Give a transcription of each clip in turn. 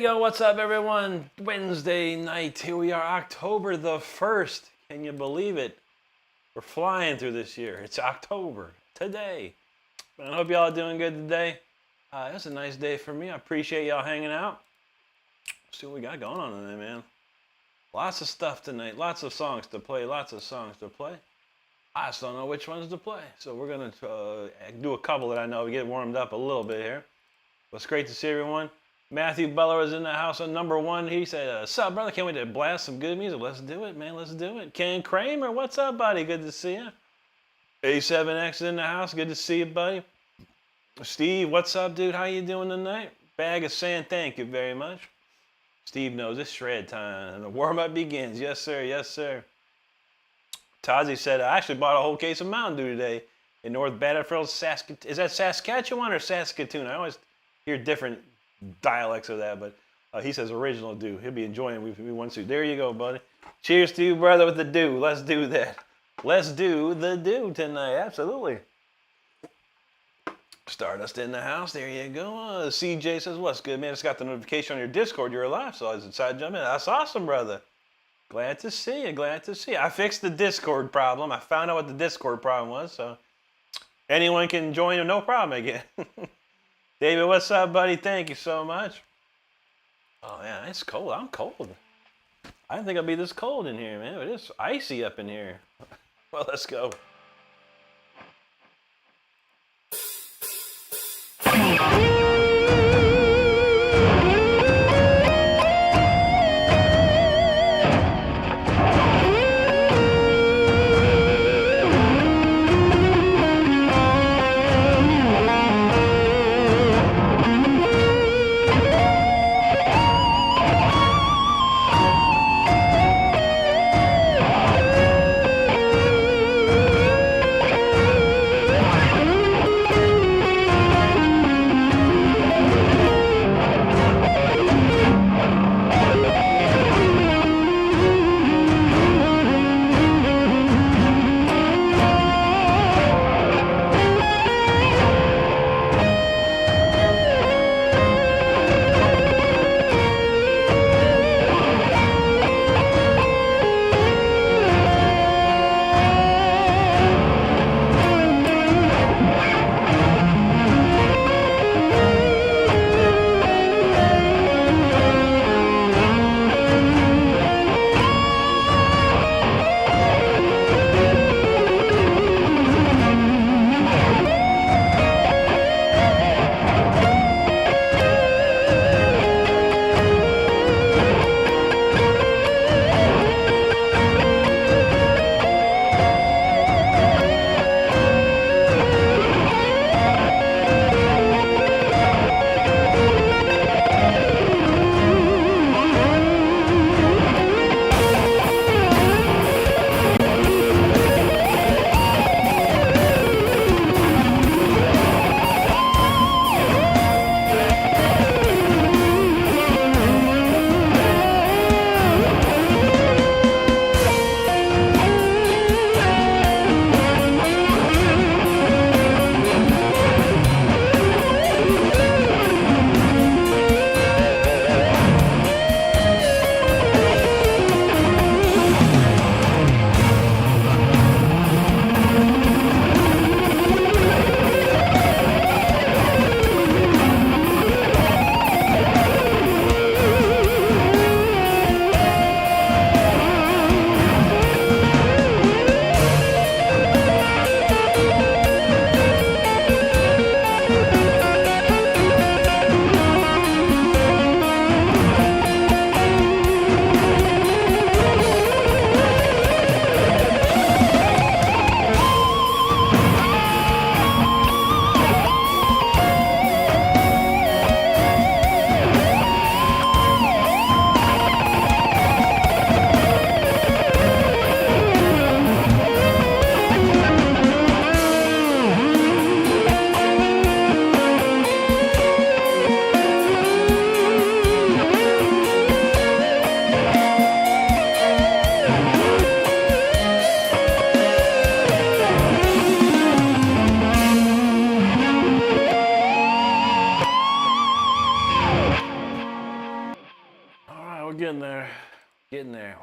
Yo, what's up, everyone? Wednesday night. Here we are, October the 1st. Can you believe it? We're flying through this year. It's October today. I hope y'all are doing good today. It's a nice day for me. I appreciate y'all hanging out. Let's see what we got going on today, man. Lots of stuff tonight. Lots of songs to play. Lots of songs to play. I just don't know which ones to play. So we're going to do a couple that I know. We get warmed up a little bit here. But it's great to see everyone. Matthew Beller is in the house on number 1. He said, sup, brother? Can't wait to blast some good music. Let's do it, man. Let's do it. Ken Kramer, what's up, buddy? Good to see you. A7X is in the house. Good to see you, buddy. Steve, what's up, dude? How you doing tonight? Bag is saying thank you very much. Steve knows it's shred time. And the warm-up begins. Yes, sir. Yes, sir. Tazi said, I actually bought a whole case of Mountain Dew today in North Batterfield, Saskatoon. Is that Saskatchewan or Saskatoon? I always hear different dialects of that, but he says original dew. He'll be enjoying it. We want to. There you go, buddy. Cheers to you, brother, with the dew. Let's do that. Let's do the dew tonight. Absolutely. Stardust in the house. There you go. CJ says, what's good, man? Just got the notification on your Discord. You're alive, so I was inside jumping in. That's awesome, brother. Glad to see you. Glad to see you. I fixed the Discord problem. I found out what the Discord problem was, so anyone can join. No problem again. David, what's up, buddy? Thank you so much. Oh, yeah, it's cold. I'm cold. I didn't think it'd be this cold in here, man. It is icy up in here. Well, let's go.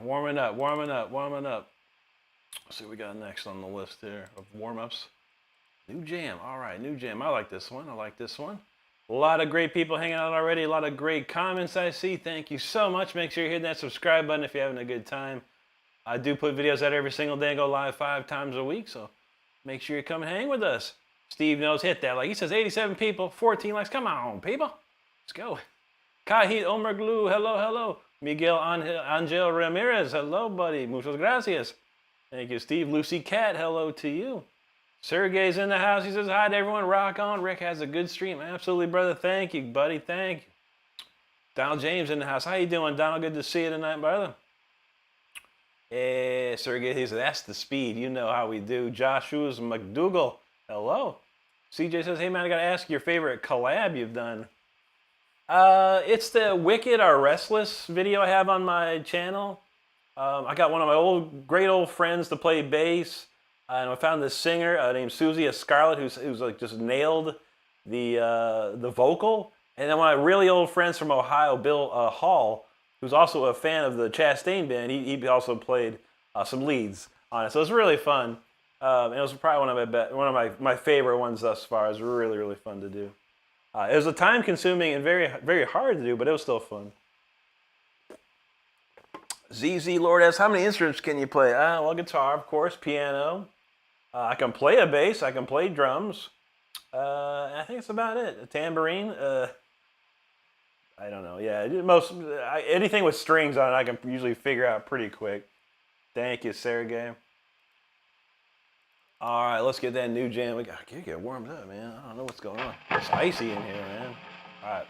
Warming up, warming up, warming up. Let's see what we got next on the list here of warm-ups. New jam. All right, new jam. I like this one. I like this one. A lot of great people hanging out already. A lot of great comments I see. Thank you so much. Make sure you hit that subscribe button if you're having a good time. I do put videos out every single day and go live 5 times a week, so make sure you come and hang with us. Steve knows, hit that like. He says 87 people, 14 likes. Come on, people. Let's go. Kahit Omerglu, hello, hello. Miguel Angel Ramirez, hello, buddy. Muchas gracias. Thank you, Steve. Lucy Cat, hello to you. Sergey's in the house. He says, hi to everyone. Rock on. Rick has a good stream. Absolutely, brother. Thank you, buddy. Thank you. Donald James in the house. How you doing, Donald? Good to see you tonight, brother. Sergey, he says, that's the speed. You know how we do. Joshua's McDougal. Hello. CJ says, hey, man, I got to ask your favorite collab you've done. It's the Wicked or Restless video I have on my channel. I got one of my great old friends to play bass. And I found this singer named Susie Scarlett who's like just nailed the vocal. And then one of my really old friends from Ohio, Bill Hall, who's also a fan of the Chastain band, he also played some leads on it. So it was really fun. And it was probably one of my favorite ones thus far. It was really, really fun to do. It was a time-consuming and very, very hard to do, but it was still fun. ZZ Lord asks, how many instruments can you play? Well, guitar, of course, piano. I can play a bass. I can play drums. I think that's about it. A tambourine. I don't know. Yeah, anything with strings on it, I can usually figure out pretty quick. Thank you, Sergey. All right, let's get that new jam. We got to get warmed up, man. I don't know what's going on. It's icy in here, man. All right.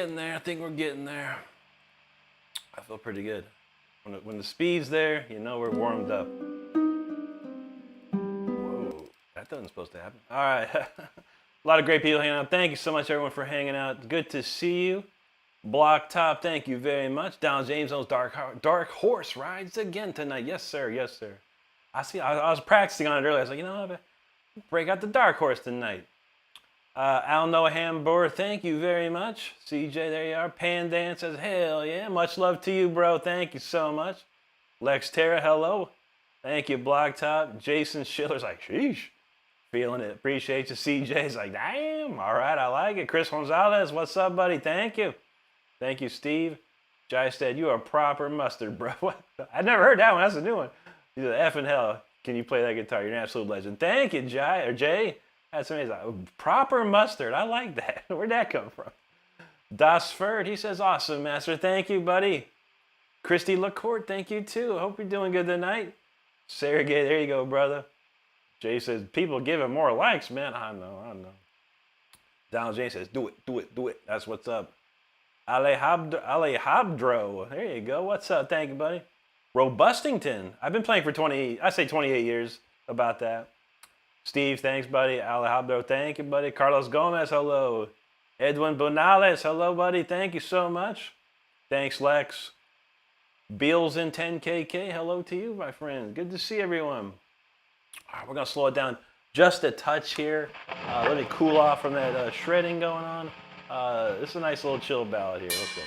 getting there. I think we're getting there. I feel pretty good. When the speed's there, you know we're warmed up. Whoa, that wasn't supposed to happen. All right. A lot of great people hanging out. Thank you so much, everyone, for hanging out. Good to see you. Block Top, thank you very much. Down James owns Dark Horse rides again tonight. Yes, sir. Yes, sir. I was practicing on it earlier. I was like, you know what? Break out the Dark Horse tonight. Al Noah Hambor, thank you very much. CJ, there you are. Pandan says, hell yeah. Much love to you, bro. Thank you so much. Lex Terra, hello. Thank you, Block Top. Jason Schiller's like, sheesh. Feeling it. Appreciate you. CJ's like, damn. All right, I like it. Chris Gonzalez, what's up, buddy? Thank you. Thank you, Steve. Jai said, you are proper mustard, bro. I never heard that one. That's a new one. He's like, F in hell. Can you play that guitar? You're an absolute legend. Thank you, Jay. That's amazing. Proper mustard. I like that. Where'd that come from? Das Ferd, he says, awesome, master. Thank you, buddy. Christy LaCourte, thank you, too. I hope you're doing good tonight. Sergey, there you go, brother. Jay says, people give it more likes, man. I know. Donald Jay says, do it. That's what's up. Alejandro, there you go. What's up? Thank you, buddy. Robustington. I've been playing for 28 years. About that. Steve, thanks, buddy. Alejandro, thank you, buddy. Carlos Gomez, hello. Edwin Bonales, hello, buddy. Thank you so much. Thanks, Lex. Beals in 10KK, hello to you, my friend. Good to see everyone. All right, we're going to slow it down just a touch here. Let me cool off from that shredding going on. This is a nice little chill ballad here. Let's go.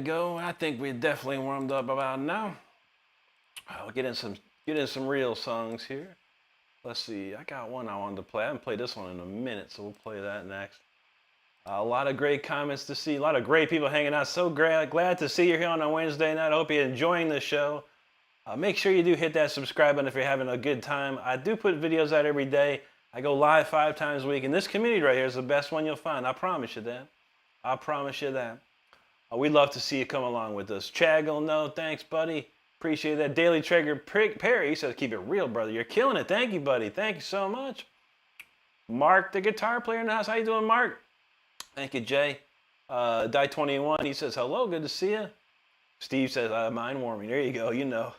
go. I think we're definitely warmed up about now. I'll get in some real songs here. Let's see. I got one I wanted to play. I haven't played this one in a minute, so we'll play that next. A lot of great comments to see. A lot of great people hanging out. So glad to see you here on a Wednesday night. I hope you're enjoying the show. Make sure you do hit that subscribe button if you're having a good time. I do put videos out every day. I go live 5 times a week. And this community right here is the best one you'll find. I promise you that. I promise you that. We'd love to see you come along with us. Chaggle, no, thanks, buddy. Appreciate that. Daily Traeger Perry says, keep it real, brother. You're killing it. Thank you, buddy. Thank you so much. Mark, the guitar player in the house. How you doing, Mark? Thank you, Jay. Die21, he says, hello, good to see you. Steve says, mind warming. There you go, you know.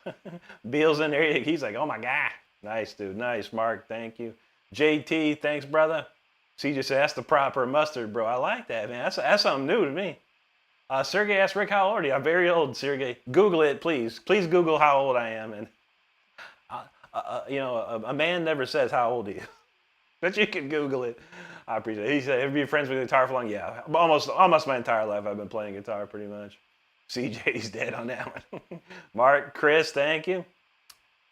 Beal's in there. He's like, oh, my God. Nice, dude. Nice, Mark. Thank you. JT, thanks, brother. CJ said, that's the proper mustard, bro. I like that, man. That's something new to me. Sergey asked Rick, how old are you? I'm very old, Sergey. Google it, please. Please Google how old I am. And, you know, a man never says how old he is. But you can Google it. I appreciate it. He said, have you been friends with guitar for long? Yeah, almost my entire life I've been playing guitar pretty much. CJ's dead on that one. Mark, Chris, thank you.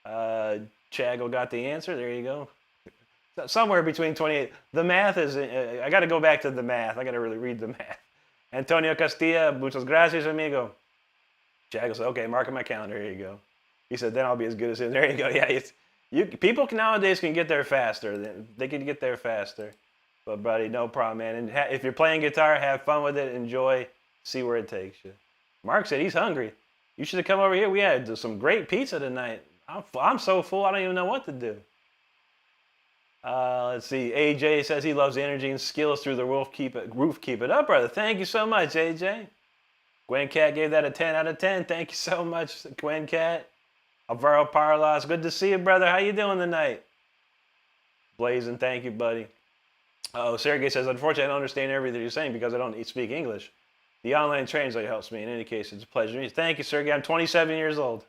Chaggle got the answer. There you go. Somewhere between 28. The math is, I got to go back to the math. I got to really read the math. Antonio Castilla, muchas gracias, amigo. Chaggle said, okay, mark on my calendar. Here you go. He said, then I'll be as good as him. There you go. Yeah, people nowadays can get there faster. They can get there faster. But, buddy, no problem, man. And if you're playing guitar, have fun with it. Enjoy. See where it takes you. Mark said he's hungry. You should have come over here. We had some great pizza tonight. I'm so full, I don't even know what to do. Let's see. AJ says he loves the energy and skills through the roof. Keep it up, brother. Thank you so much, AJ. Gwen Cat gave that a 10 out of 10. Thank you so much, Gwen Cat. Alvaro Parlas, good to see you, brother. How you doing tonight? Blazing, thank you, buddy. Oh, Sergey says, unfortunately, I don't understand everything you're saying because I don't speak English. The online translator helps me. In any case, it's a pleasure. Thank you, Sergey. I'm 27 years old.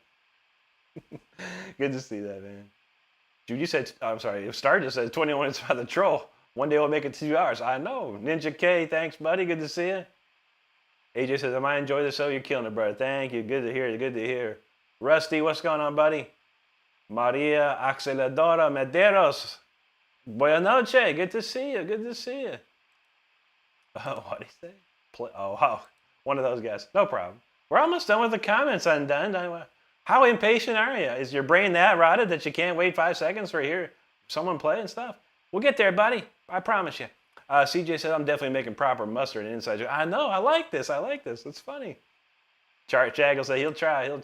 Good to see that, man. Judy said, I'm sorry, if Star just said 21 is by the troll. One day we'll make it 2 hours. I know. Ninja K, thanks, buddy. Good to see you. AJ says, I enjoy the show. You're killing it, brother. Thank you. Good to hear. Good to hear. Rusty, what's going on, buddy? Maria Acceladora Medeiros. Buenas noches. Good to see you. Good to see you. Oh, what did he say? Oh, wow. One of those guys. No problem. We're almost done with the comments. I'm done. How impatient are you? Is your brain that rotted that you can't wait 5 seconds for hear someone play and stuff? We'll get there, buddy. I promise you. CJ said, I'm definitely making proper mustard and inside joke. I know. I like this. It's funny. Chaggle said, he'll try. All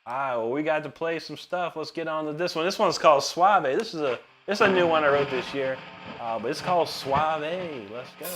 right, well, we got to play some stuff. Let's get on to this one. This one's called Suave. This is a new one I wrote this year. But it's called Suave. Let's go.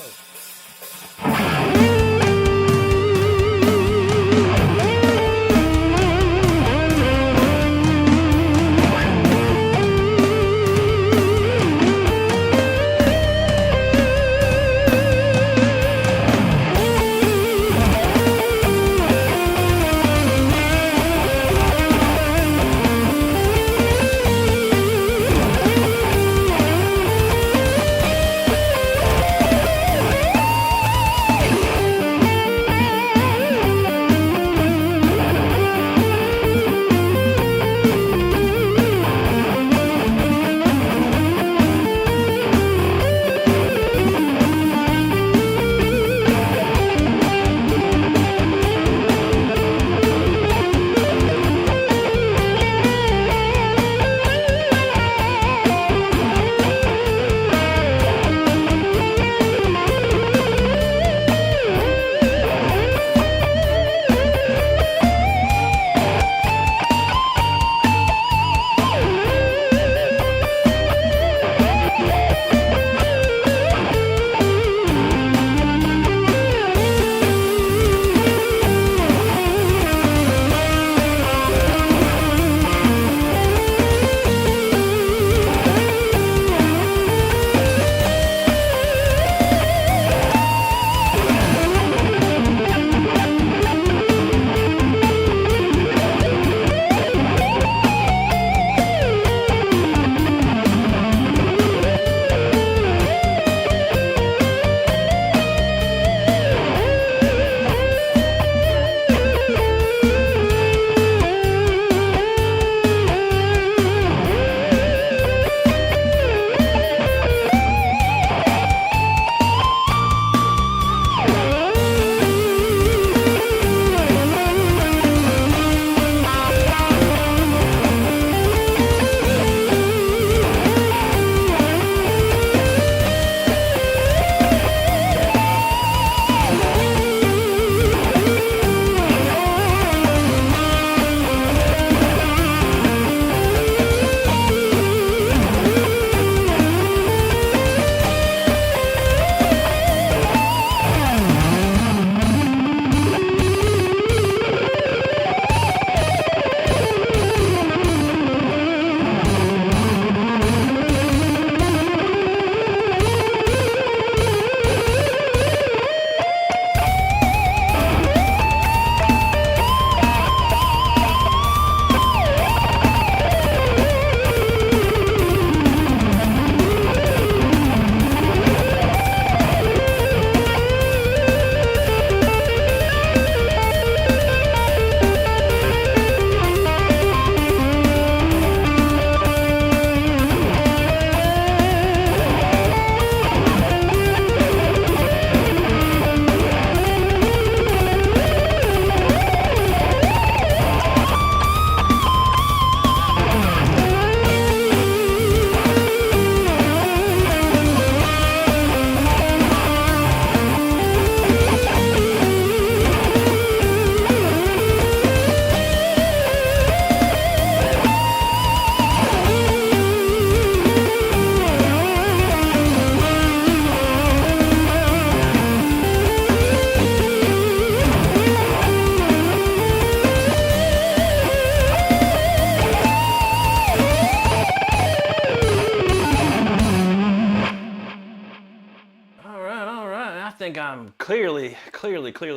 I'm clearly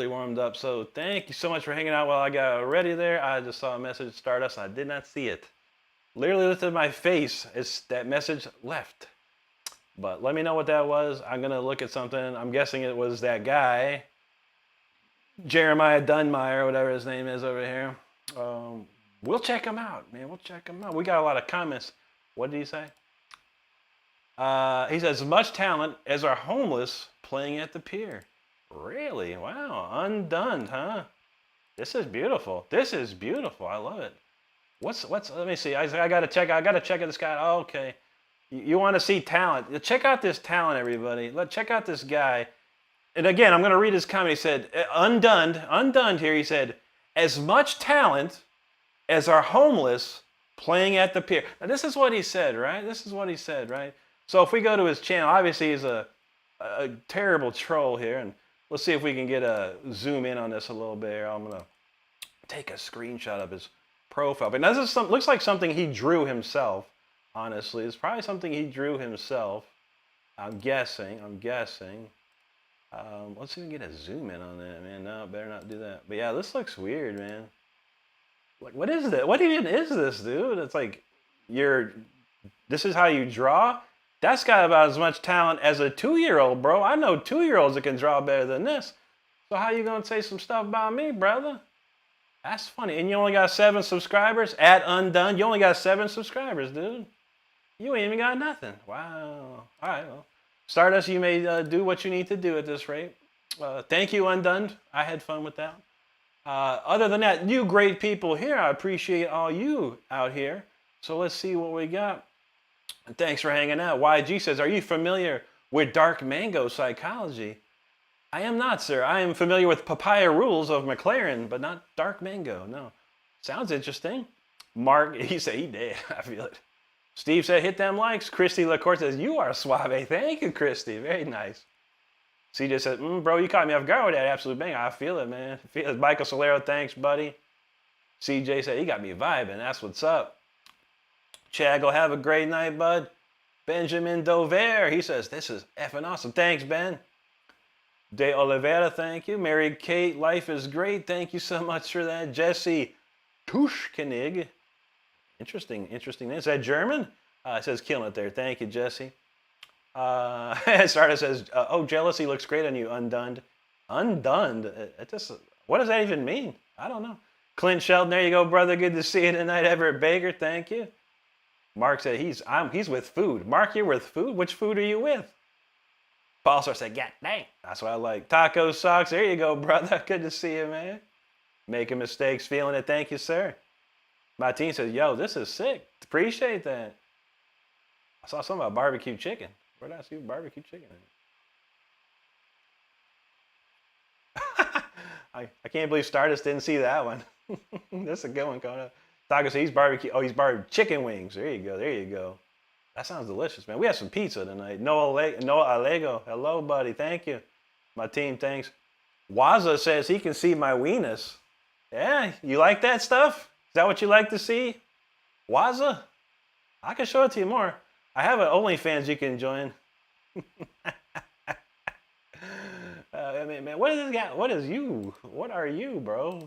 warmed up. So thank you so much for hanging out while I got ready there. I just saw a message Stardust. I did not see it. Literally looked at my face as that message left. But let me know what that was. I'm going to look at something. I'm guessing it was that guy, Jeremiah Dunmeyer, whatever his name is over here. We'll check him out, man. We'll check him out. We got a lot of comments. What did he say? He says, much talent as our homeless playing at the pier. Really? Wow. Undone, huh? This is beautiful. This is beautiful. I love it. Let me see. I gotta check this guy. Oh, okay. You want to see talent. Check out this talent, everybody. Check out this guy. And again, I'm going to read his comment. He said, undone here. He said, as much talent as our homeless playing at the pier. Now, this is what he said, right? This is what he said, right? So if we go to his channel, obviously he's a terrible troll here. And let's see if we can get a zoom in on this a little bit here. I'm going to take a screenshot of his profile. But now this looks like something he drew himself, honestly. It's probably something he drew himself. I'm guessing. Let's see if we can get a zoom in on that, man. No, better not do that. But yeah, this looks weird, man. Like, what is that? What even is this, dude? It's like, this is how you draw? That's got about as much talent as a 2-year-old, bro. I know 2-year-olds that can draw better than this. So how you gonna say some stuff about me, brother? That's funny. And you only got 7 subscribers? At Undone, you only got 7 subscribers, dude. You ain't even got nothing. Wow. All right, well. Stardust, you may do what you need to do at this rate. Thank you, Undone. I had fun with that. Other than that, you great people here, I appreciate all you out here. So let's see what we got. Thanks for hanging out. YG says, are you familiar with dark mango psychology? I am not, sir. I am familiar with papaya rules of McLaren, but not dark mango, no. Sounds interesting. Mark, he said he did. I feel it. Steve said, hit them likes. Christy LaCourte says, you are suave. Thank you, Christy. Very nice. CJ said, bro, you caught me off guard with that absolute bang. I feel it, man. Michael Solero, thanks, buddy. CJ said, he got me vibing. That's what's up. Chad, go have a great night, bud. Benjamin Dover, he says, this is effing awesome. Thanks, Ben. De Oliveira, thank you. Mary Kate, life is great. Thank you so much for that. Jesse Tushkenig. Interesting name. Is that German? It says killing it there. Thank you, Jesse. Stardust says, oh, jealousy looks great on you, Undone. Undone? What does that even mean? I don't know. Clint Shelton, there you go, brother. Good to see you tonight. Everett Baker, thank you. Mark said, he's with food. Mark, you're with food? Which food are you with? Paul Star said, God dang. That's what I like. Taco Socks, there you go, brother. Good to see you, man. Making mistakes, feeling it. Thank you, sir. My team says, yo, this is sick. Appreciate that. I saw something about barbecue chicken. Where did I see barbecue chicken? I can't believe Stardust didn't see that one. That's a good one coming up. Taco says, he's barbecue. Oh, he's barbecue chicken wings. There you go. That sounds delicious, man. We have some pizza tonight. Noah Alego. Hello, buddy. Thank you. My team, thanks. Waza says he can see my weenus. Yeah, you like that stuff? Is that what you like to see? Waza? I can show it to you more. I have an OnlyFans you can join. I mean, man, what is this guy? What is you? What are you, bro?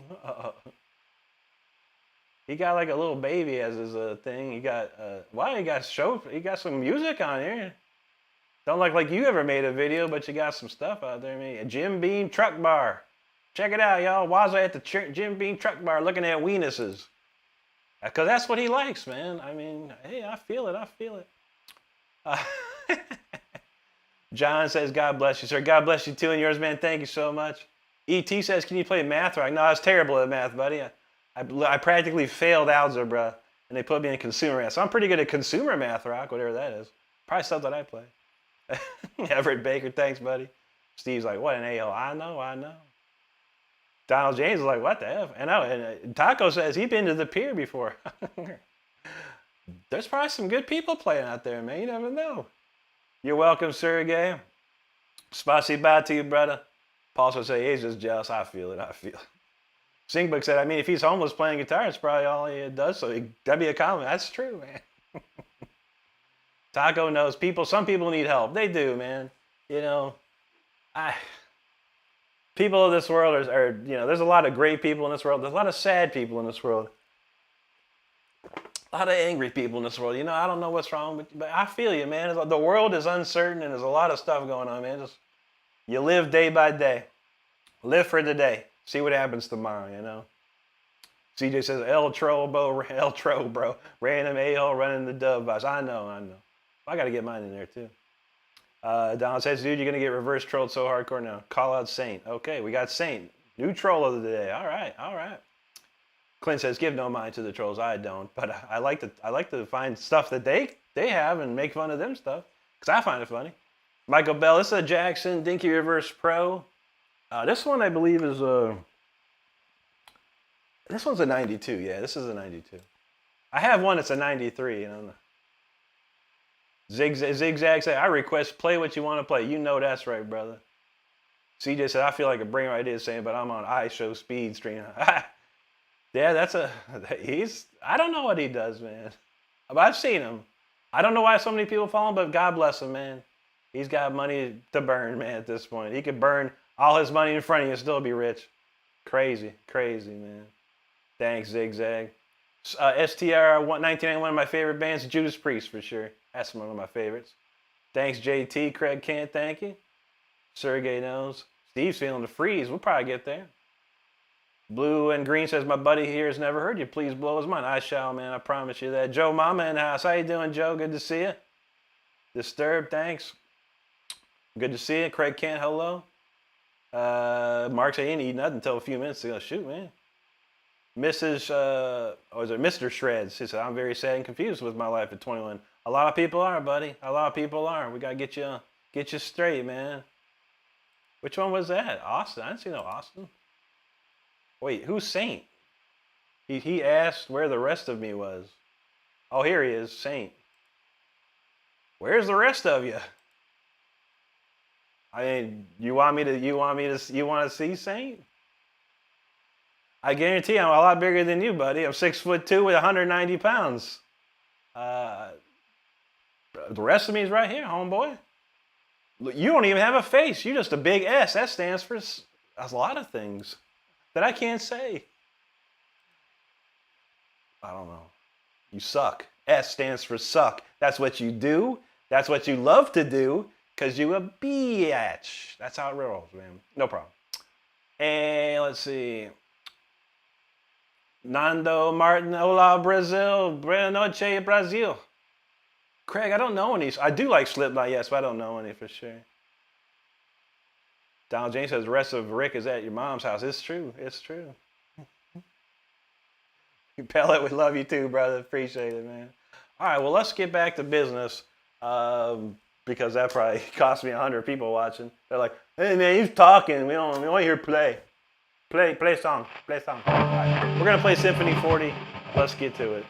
He got like a little baby as his thing. He got wow, he got some music on here. Don't look like you ever made a video, but you got some stuff out there, man. A Jim Beam Truck Bar. Check it out, y'all. Waza at the Jim Beam Truck Bar looking at weenuses. Because that's what he likes, man. I mean, hey, I feel it. John says, God bless you, sir. God bless you too and yours, man. Thank you so much. E.T. says, can you play math rock? No, I was terrible at math, buddy. I practically failed algebra, and they put me in consumer math. So I'm pretty good at consumer math rock, whatever that is. Probably stuff that I play. Everett Baker, thanks, buddy. Steve's like, what an a-hole. I know. Donald James is like, what the F? And Taco says he's been to the pier before. There's probably some good people playing out there, man. You never know. You're welcome, Sergey. Spasiba to you, brother. Paul also say he's just jealous. I feel it. Singbook said, I mean, if he's homeless playing guitar, it's probably all he does. So that'd be a compliment. That's true, man. Taco knows some people need help. They do, man. You know, People of this world are, there's a lot of great people in this world. There's a lot of sad people in this world. A lot of angry people in this world. I don't know what's wrong with you, but I feel you, man. The world is uncertain and there's a lot of stuff going on, man. You live day by day. Live for today. See what happens tomorrow, CJ says, El Tro, bro. Random A-hole running the dub bus. I know. I got to get mine in there, too. Don says, dude, you're going to get reverse trolled so hardcore now. Call out Saint. Okay, we got Saint. New troll of the day. All right. Clint says, give no mind to the trolls. I don't. But I like to find stuff that they have and make fun of them stuff. Because I find it funny. Michael Bell, this is a Jackson Dinky Reverse Pro. This one, I believe, is this one's a 92. Yeah, this is a 92. I have one that's a 93. Zigzag said, I request play what you want to play. You know that's right, brother. CJ said, I feel like a brain right is saying, but I'm on iShow speed stream. Yeah, I don't know what he does, man. But I've seen him. I don't know why so many people follow him, but God bless him, man. He's got money to burn, man, at this point. He could burn all his money in front of you and still be rich. Crazy, man. Thanks, Zigzag. STR 1991, one of my favorite bands, Judas Priest, for sure. That's one of my favorites. Thanks, JT. Craig can't thank you. Sergey knows. Steve's feeling the freeze. We'll probably get there. Blue and Green says, my buddy here has never heard you. Please blow his mind. I shall, man. I promise you that. Joe Mama in the house. How you doing, Joe? Good to see you. Disturbed, thanks. Good to see you. Craig Kent, hello. Mark said he didn't eat nothing until a few minutes ago. Shoot, man. Mr. Shreds? He said, I'm very sad and confused with my life at 21. A lot of people are, buddy. A lot of people are. We got to get you straight, man. Which one was that? Austin? I didn't see no Austin. Wait, who's Saint? He asked where the rest of me was. Oh, here he is, Saint. Where's the rest of you? I mean, you want to see Saint? I guarantee I'm a lot bigger than you, buddy. I'm 6'2" with 190 pounds. The rest of me is right here, homeboy. You don't even have a face. You're just a big S. That stands for a lot of things that I can't say. I don't know. You suck. S stands for suck. That's what you do. That's what you love to do because you a bitch. That's how it rolls, man. No problem. And let's see. Nando Martin, hola Brazil, buena noche Brazil. Craig, I don't know any. I do like Slipknot, yes, but I don't know any for sure. Donald James says the rest of Rick is at your mom's house. It's true. It's true. Pellet, we love you too, brother. Appreciate it, man. All right, well, let's get back to business because that probably cost me 100 people watching. They're like, hey, man, he's talking. We don't hear play. Play song. Play song. All right. We're going to play Symphony 40. Let's get to it.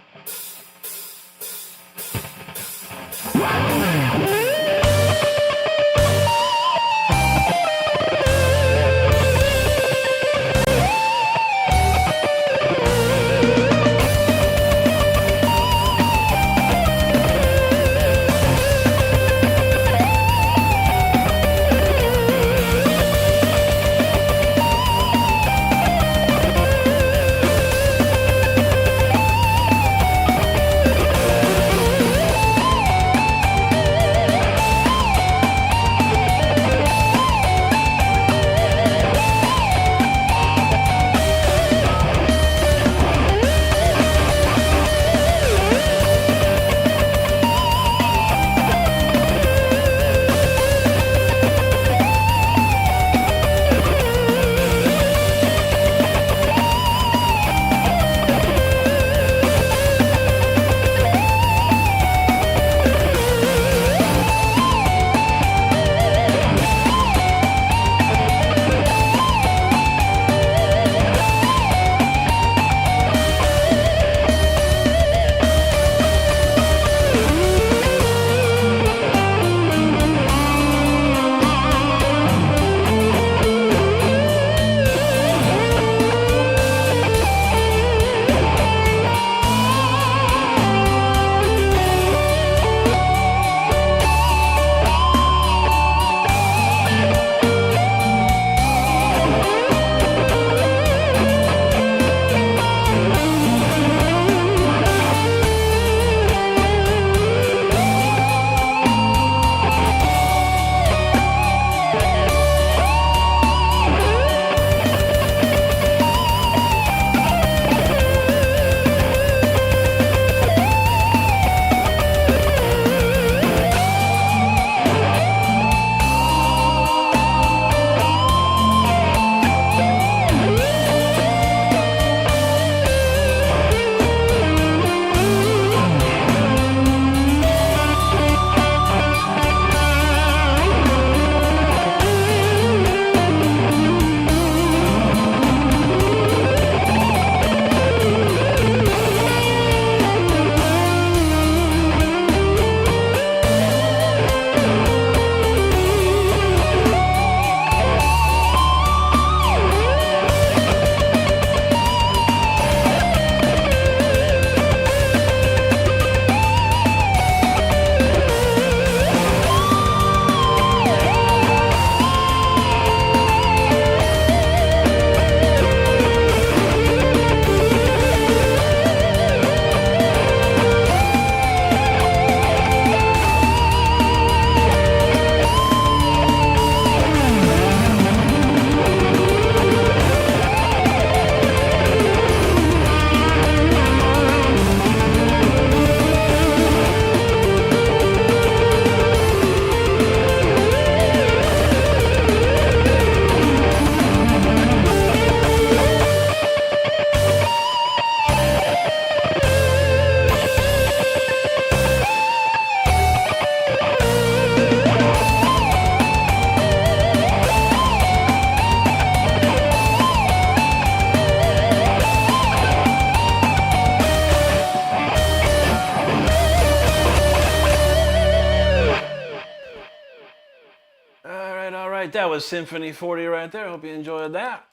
that was Symphony 40 right there. Hope you enjoyed that.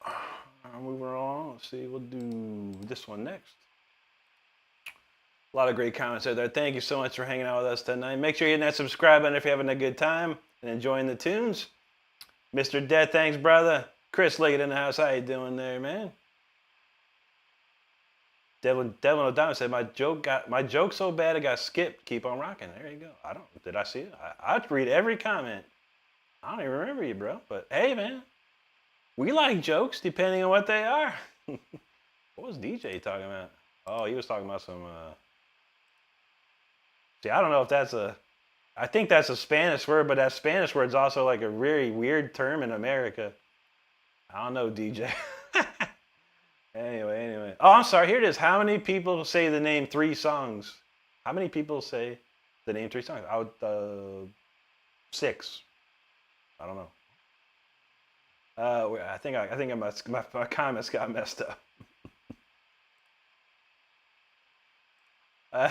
Moving along. Let's see. We'll do this one next. A lot of great comments out there. Thank you so much for hanging out with us tonight. Make sure you're hitting that subscribe button if you're having a good time and enjoying the tunes. Mr. Dead, thanks, brother. Chris Liggett in the house. How you doing there, man? Devlin O'Donnell said, my joke so bad it got skipped. Keep on rocking. There you go. Did I see it? I read every comment. I don't even remember you, bro. But hey, man, we like jokes depending on what they are. What was DJ talking about? Oh, he was talking about some. See, I don't know if that's I think that's a Spanish word, but that Spanish word's also like a very weird term in America. I don't know, DJ. Anyway. Oh, I'm sorry. Here it is. How many people say the name 3 songs? How many people say the name 3 songs? 6. I don't know. I think my comments got messed up. All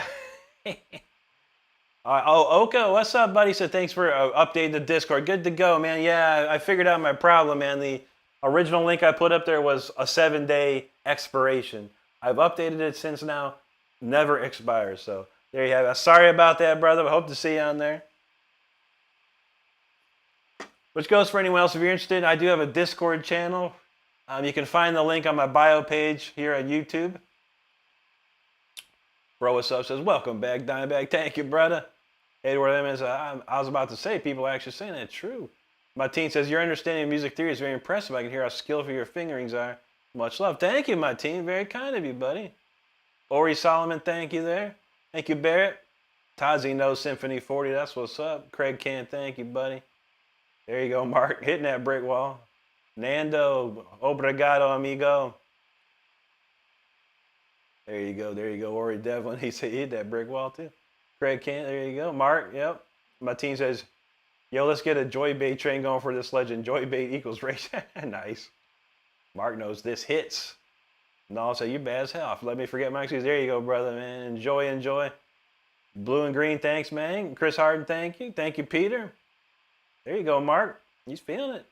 right. Oh, Oka, what's up, buddy? So thanks for updating the Discord. Good to go, man. Yeah, I figured out my problem, man. The original link I put up there was a 7-day expiration. I've updated it since now. Never expires. So there you have it. Sorry about that, brother. I hope to see you on there. Which goes for anyone else if you're interested. I do have a Discord channel. You can find the link on my bio page here on YouTube. Bro, what's up? Says, welcome back, Dimebag. Thank you, brother. Edward Emmons, I was about to say, people are actually saying that. True. Martine says, your understanding of music theory is very impressive. I can hear how skillful your fingerings are. Much love. Thank you, Martine. Very kind of you, buddy. Ori Solomon, thank you there. Thank you, Barrett. Tazi knows Symphony 40. That's what's up. Craig Can, thank you, buddy. There you go, Mark. Hitting that brick wall. Nando, obrigado, amigo. There you go. Ori Devlin, he said he hit that brick wall too. Craig Can, there you go. Mark, yep. My team says, yo, let's get a joy bait train going for this legend. Joy bait equals race. Nice. Mark knows this hits. No, so you bad as hell. Let me forget my excuse. There you go, brother, man. Enjoy. Blue and green, thanks, man. Chris Harden, thank you. Thank you, Peter. There you go, Mark. He's feeling it.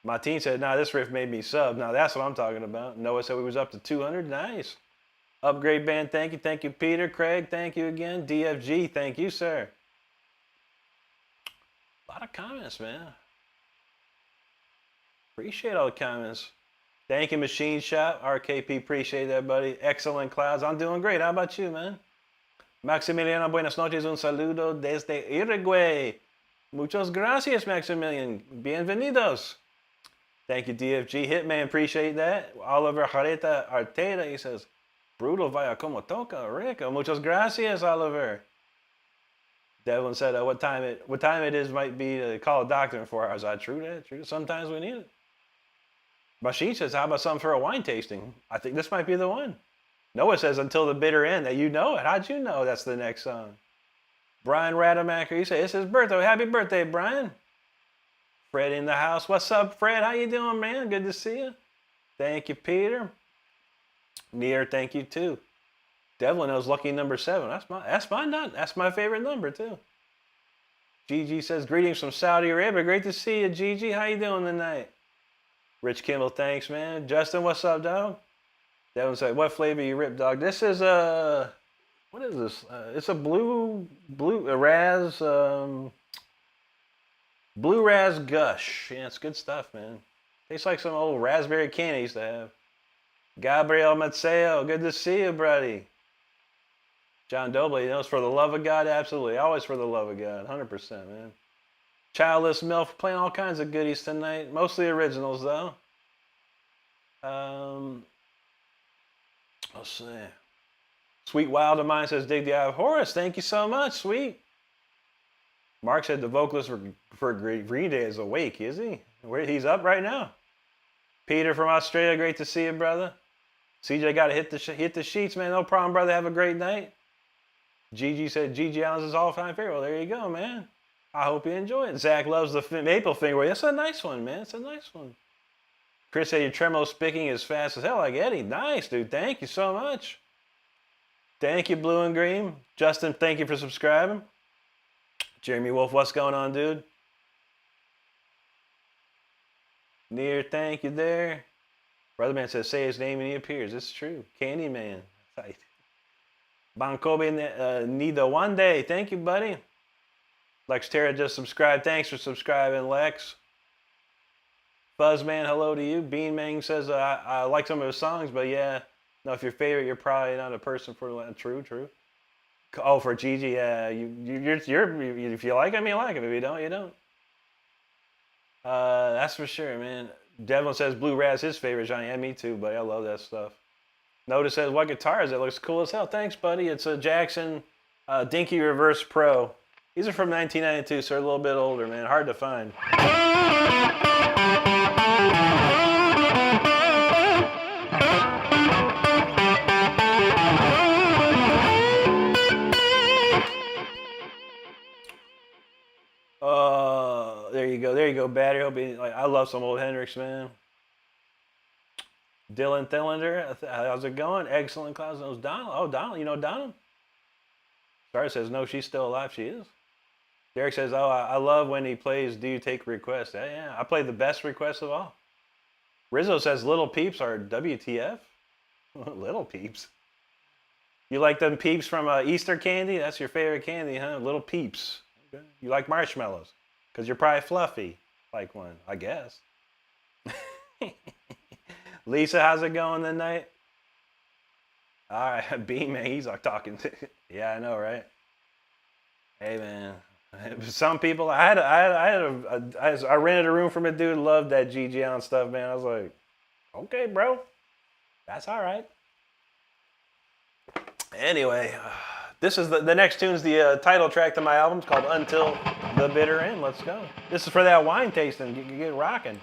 My team said, nah, this riff made me sub. Now that's what I'm talking about. Noah said we was up to 200. Nice. Upgrade band, thank you. Thank you, Peter. Craig, thank you again. DFG, thank you, sir. A lot of comments, man. Appreciate all the comments. Thank you, Machine Shop. RKP, appreciate that, buddy. Excellent Clouds. I'm doing great. How about you, man? Maximiliano, buenas noches. Un saludo desde Uruguay. Muchas gracias, Maximilian. Bienvenidos. Thank you, DFG. Hitman, appreciate that. Oliver Jareta Arteta, he says, brutal vaya como toca, Rico. Muchas gracias, Oliver. Devlin said, what time it is might be to call a doctor in 4 hours. True that? True. Sometimes we need it. Machine says, how about something for a wine tasting? I think this might be the one. Noah says, until the bitter end. That you know it. How'd you know that's the next song? Brian Rademacher, he said, it's his birthday. Happy birthday, Brian. Fred in the house. What's up, Fred? How you doing, man? Good to see you. Thank you, Peter. Near, thank you, too. Devlin knows lucky number 7. That's my favorite number, too. Gigi says, greetings from Saudi Arabia. Great to see you, Gigi. How you doing tonight? Rich Kimball, thanks, man. Justin, what's up, dog? Devlin said, what flavor you rip, dog? This is what is this? It's a blue Raz, Blue Raz Gush. Yeah, it's good stuff, man. Tastes like some old raspberry candy I used to have. Gabriel Mazzeo, good to see you, buddy. John Doble, you know, it's for the love of God, absolutely. Always for the love of God, 100%, man. Childless MILF, playing all kinds of goodies tonight. Mostly originals, though. Let's see. Sweet Wild of Mine says, dig the eye of Horus. Thank you so much, sweet. Mark said the vocalist for Green Day is awake, is he? He's up right now. Peter from Australia, great to see you, brother. CJ got to hit the sheets, man. No problem, brother. Have a great night. Gigi said Gigi Allen's his all-time favorite. Well, there you go, man. I hope you enjoy it. Zach loves the maple finger. That's a nice one, man. It's a nice one. Chris said your tremolo picking is fast as hell, like Eddie. Nice, dude. Thank you so much. Thank you, Blue and Green. Justin, thank you for subscribing. Jeremy Wolf, what's going on, dude? Near, thank you there. Brother Man says, say his name and he appears. It's true. Candyman. Tight. Bankobe Nida one day. Thank you, buddy. Lex Terra just subscribed. Thanks for subscribing, Lex. Buzzman, hello to you. Bean Mang says, I like some of his songs, but yeah, no, if you're favorite, you're probably not a person for true. Oh, for Gigi, yeah, you're if you like him, you like him. If you don't, you don't. That's for sure, man. Devlin says Blue Rat's his favorite genre. Yeah, me too, buddy. I love that stuff. Notice says, what guitar is it? Looks cool as hell. Thanks, buddy. It's a Jackson Dinky Reverse Pro. These are from 1992, so they're a little bit older, man. Hard to find. There you go, Battery. I love some old Hendrix, man. Dylan Thillander, how's it going? Excellent class. Knows Donald. Oh, Donald, you know Donald? Star says, no, she's still alive. She is. Derek says, oh, I love when he plays Do You Take Requests? Yeah, I play the best requests of all. Rizzo says, Little Peeps are WTF? Little Peeps? You like them Peeps from Easter candy? That's your favorite candy, huh? Little Peeps. Okay. You like marshmallows? Because you're probably fluffy like one, I guess. Lisa, how's it going tonight? All right, Bean, man, he's like talking. Yeah, I know, right? Hey, man. Some people, I rented a room from a dude, loved that GG Allen stuff, man. I was like, okay, bro, that's all right. Anyway, this is the next tune's the title track to my album. It's called Until the Bitter End. Let's go. This is for that wine tasting. Get rocking.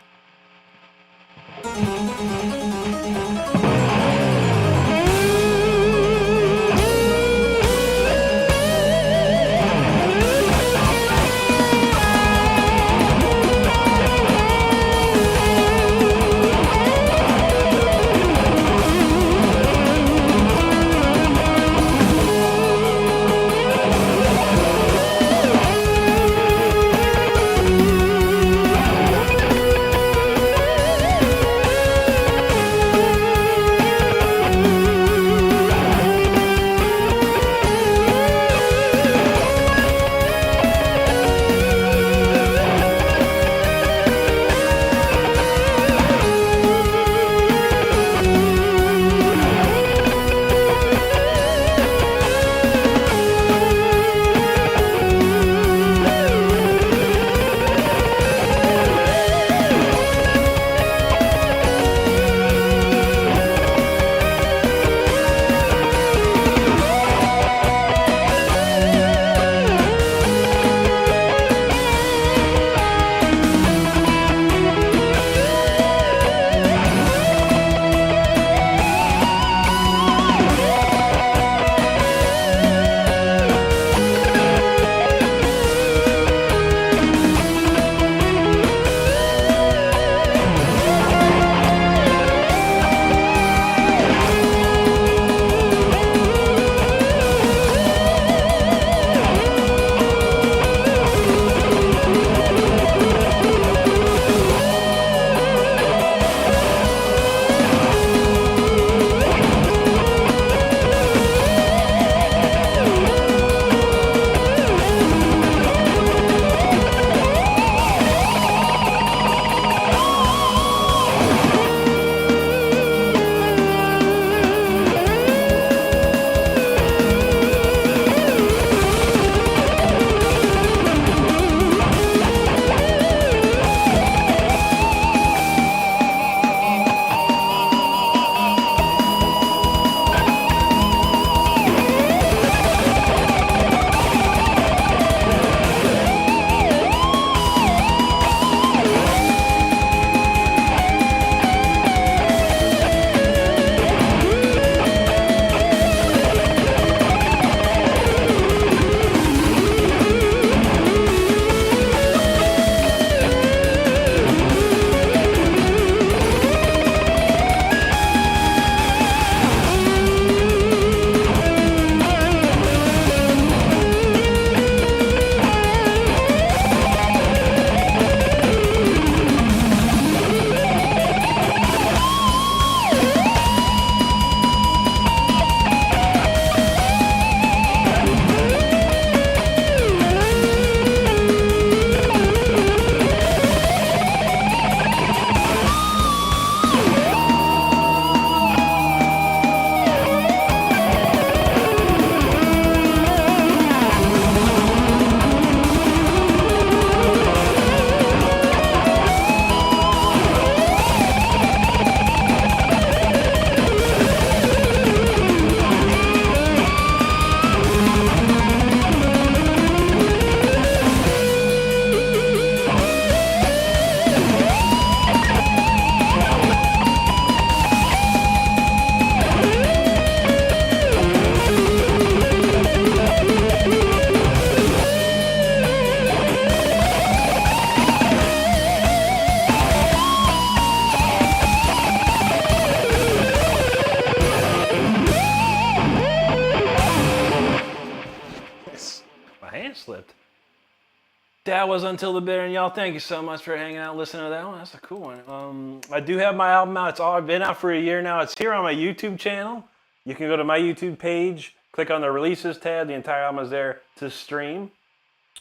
That was Until the Bitter, and y'all, thank you so much for hanging out and listening to that one. That's a cool one. I do have my album out. It's all been out for a year now. It's here on my YouTube channel. You can go to my YouTube page, click on the releases tab. The entire album is there to stream.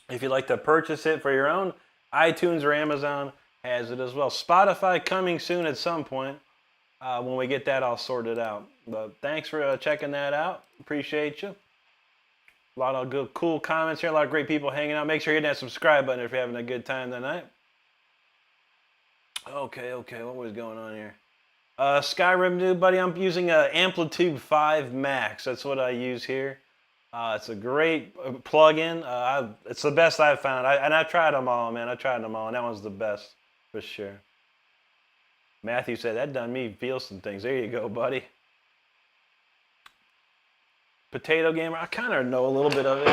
If you'd like to purchase it for your own, iTunes or Amazon has it as well. Spotify coming soon at some point when we get that all sorted out. But thanks for checking that out. Appreciate you. A lot of good, cool comments here. A lot of great people hanging out. Make sure you hit that subscribe button if you're having a good time tonight. Okay. What was going on here? Skyrim dude, buddy. I'm using a Amplitude 5 Max. That's what I use here. It's a great plug-in. It's the best I've found. And I've tried them all, man. I've tried them all, and that one's the best for sure. Matthew said, that done me feel some things. There you go, buddy. Potato Gamer, I kind of know a little bit of it.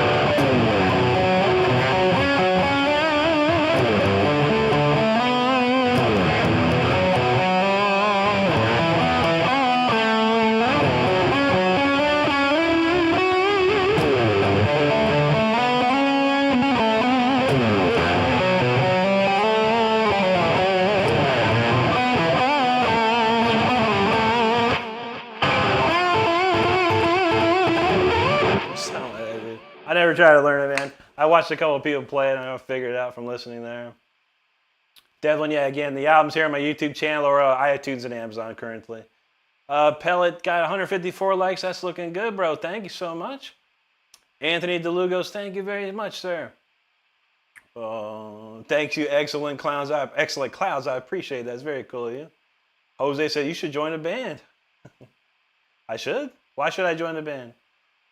I never tried to learn it, man. I watched a couple of people play it and I figured it out from listening there. Devlin, yeah, again, the album's here on my YouTube channel or iTunes and Amazon currently. Pellet got 154 likes. That's looking good, bro. Thank you so much. Anthony DeLugos, thank you very much, sir. Thank you, excellent clowns. I appreciate that. It's very cool of you. Jose said you should join a band. I should? Why should I join a band?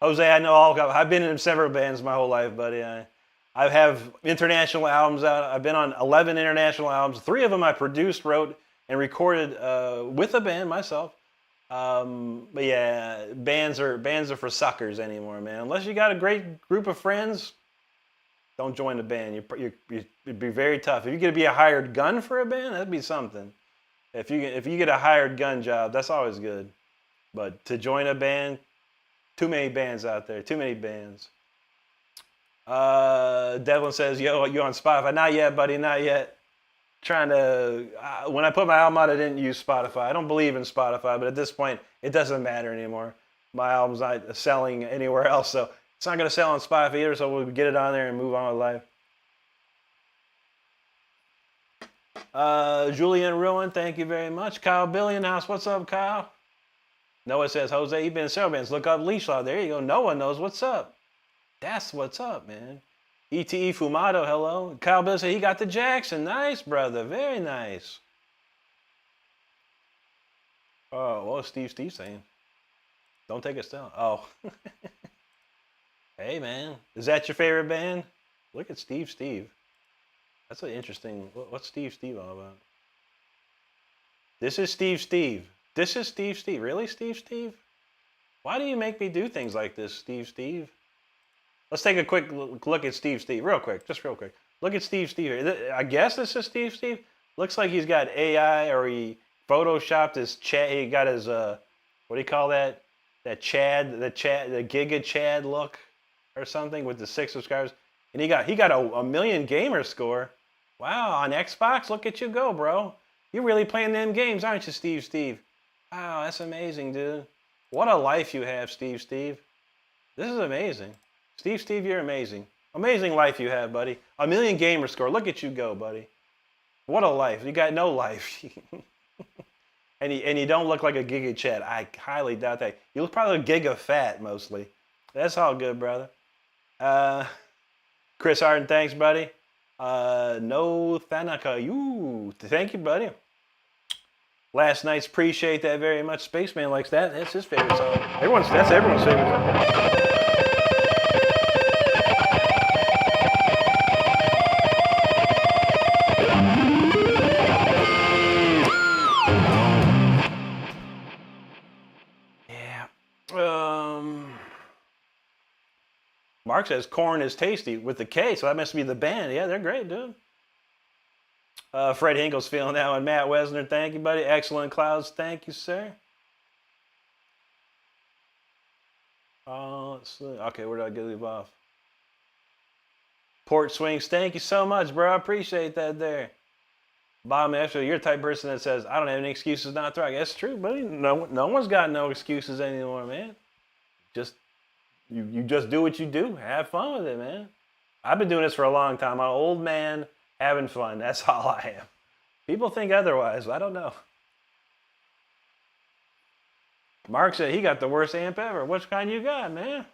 Jose, I know I've been in several bands my whole life, buddy. I have international albums out. I've been on 11 international albums. 3 of them I produced, wrote, and recorded with a band myself. But yeah, bands are for suckers anymore, man. Unless you got a great group of friends, don't join a band. It'd be very tough. If you could be a hired gun for a band, that'd be something. If you get a hired gun job, that's always good. But to join a band, too many bands out there. Too many bands. Devlin says, yo, you on Spotify? Not yet, buddy. Not yet. Trying to... when I put my album out, I didn't use Spotify. I don't believe in Spotify, but at this point, it doesn't matter anymore. My album's not selling anywhere else, so it's not going to sell on Spotify either, so we'll get it on there and move on with life. Julian Ruin, thank you very much. Kyle Billionhouse, what's up, Kyle? Noah says, Jose, you've been in several bands. Look up Leash Law. There you go. Noah knows what's up. That's what's up, man. ETE Fumado, hello. Kyle Bill said he got the Jackson. Nice, brother. Very nice. Oh, what was Steve saying? Don't take it down. Oh. Hey, man. Is that your favorite band? Look at Steve. That's an interesting... What's Steve all about? This is Steve. This is Steve. Really, Steve? Why do you make me do things like this, Steve? Let's take a quick look at Steve. Real quick. Look at Steve. I guess this is Steve. Looks like he's got AI or he photoshopped his Chad. He got his, what do you call that? The Giga Chad look or something with the 6 subscribers. And he got a million gamer score. Wow, on Xbox? Look at you go, bro. You're really playing them games, aren't you, Steve? Wow, that's amazing, dude. What a life you have, Steve. This is amazing. Steve, you're amazing. Amazing life you have, buddy. A million gamer score. Look at you go, buddy. What a life. You got no life. and you don't look like a Giga Chad. I highly doubt that. You look probably Giga Fat, mostly. That's all good, brother. Chris Harden, thanks, buddy. No Thanaka. You. Thank you, buddy. Last Night's appreciate that very much. Spaceman likes that. That's his favorite song. That's everyone's favorite song. Mark says corn is tasty with the K, so that must be the band. Yeah, they're great, dude. Fred Hinkle's feeling that one. Matt Wesner, thank you, buddy. Excellent Clouds, thank you, sir. Let's see. Okay, where did I leave off? Port Swings, thank you so much, bro. I appreciate that there. Bob, actually, you're the type of person that says, I don't have any excuses not to. I guess it's true, buddy. No one's got no excuses anymore, man. Just you just do what you do. Have fun with it, man. I've been doing this for a long time. I'm an old man having fun. That's all I am. People think otherwise. I don't know. Mark said he got the worst amp ever. Which kind you got, man?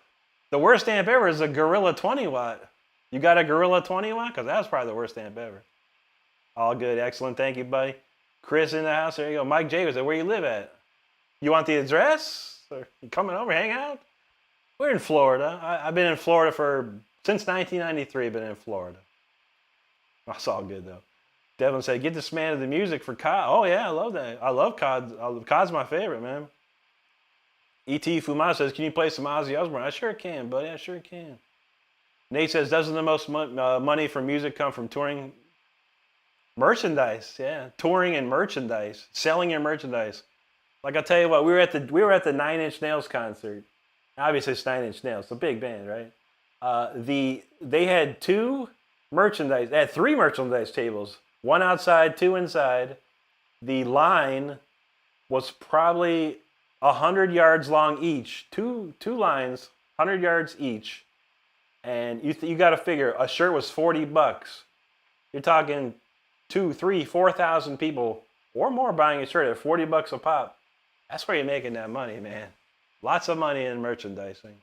The worst amp ever is a Gorilla 20 watt. You got a Gorilla 20 watt? Because that was probably the worst amp ever. All good. Excellent. Thank you, buddy. Chris in the house. There you go. Mike Jacobs said, where you live at? You want the address? Or you coming over, hang out? We're in Florida. I've been in Florida since 1993. I've been in Florida. That's all good, though. Devlin said, get this man to the music for COD. Oh, yeah, I love that. I love COD. COD's my favorite, man. E.T. Fumata says, can you play some Aussie Osborne? I sure can, buddy. I sure can. Nate says, doesn't the most money from music come from touring? Merchandise, yeah. Touring and merchandise. Selling your merchandise. Like I'll tell you what, we were at the Nine Inch Nails concert. Obviously it's 9 Inch Nails, it's a big band, right? They had three merchandise tables. One outside, two inside. The line was probably 100 yards long each. Two lines, 100 yards each. And you got to figure, a shirt was $40. You're talking 2,000, 3,000, 4,000 people or more buying a shirt at $40 a pop. That's where you're making that money, man. Lots of money in merchandising.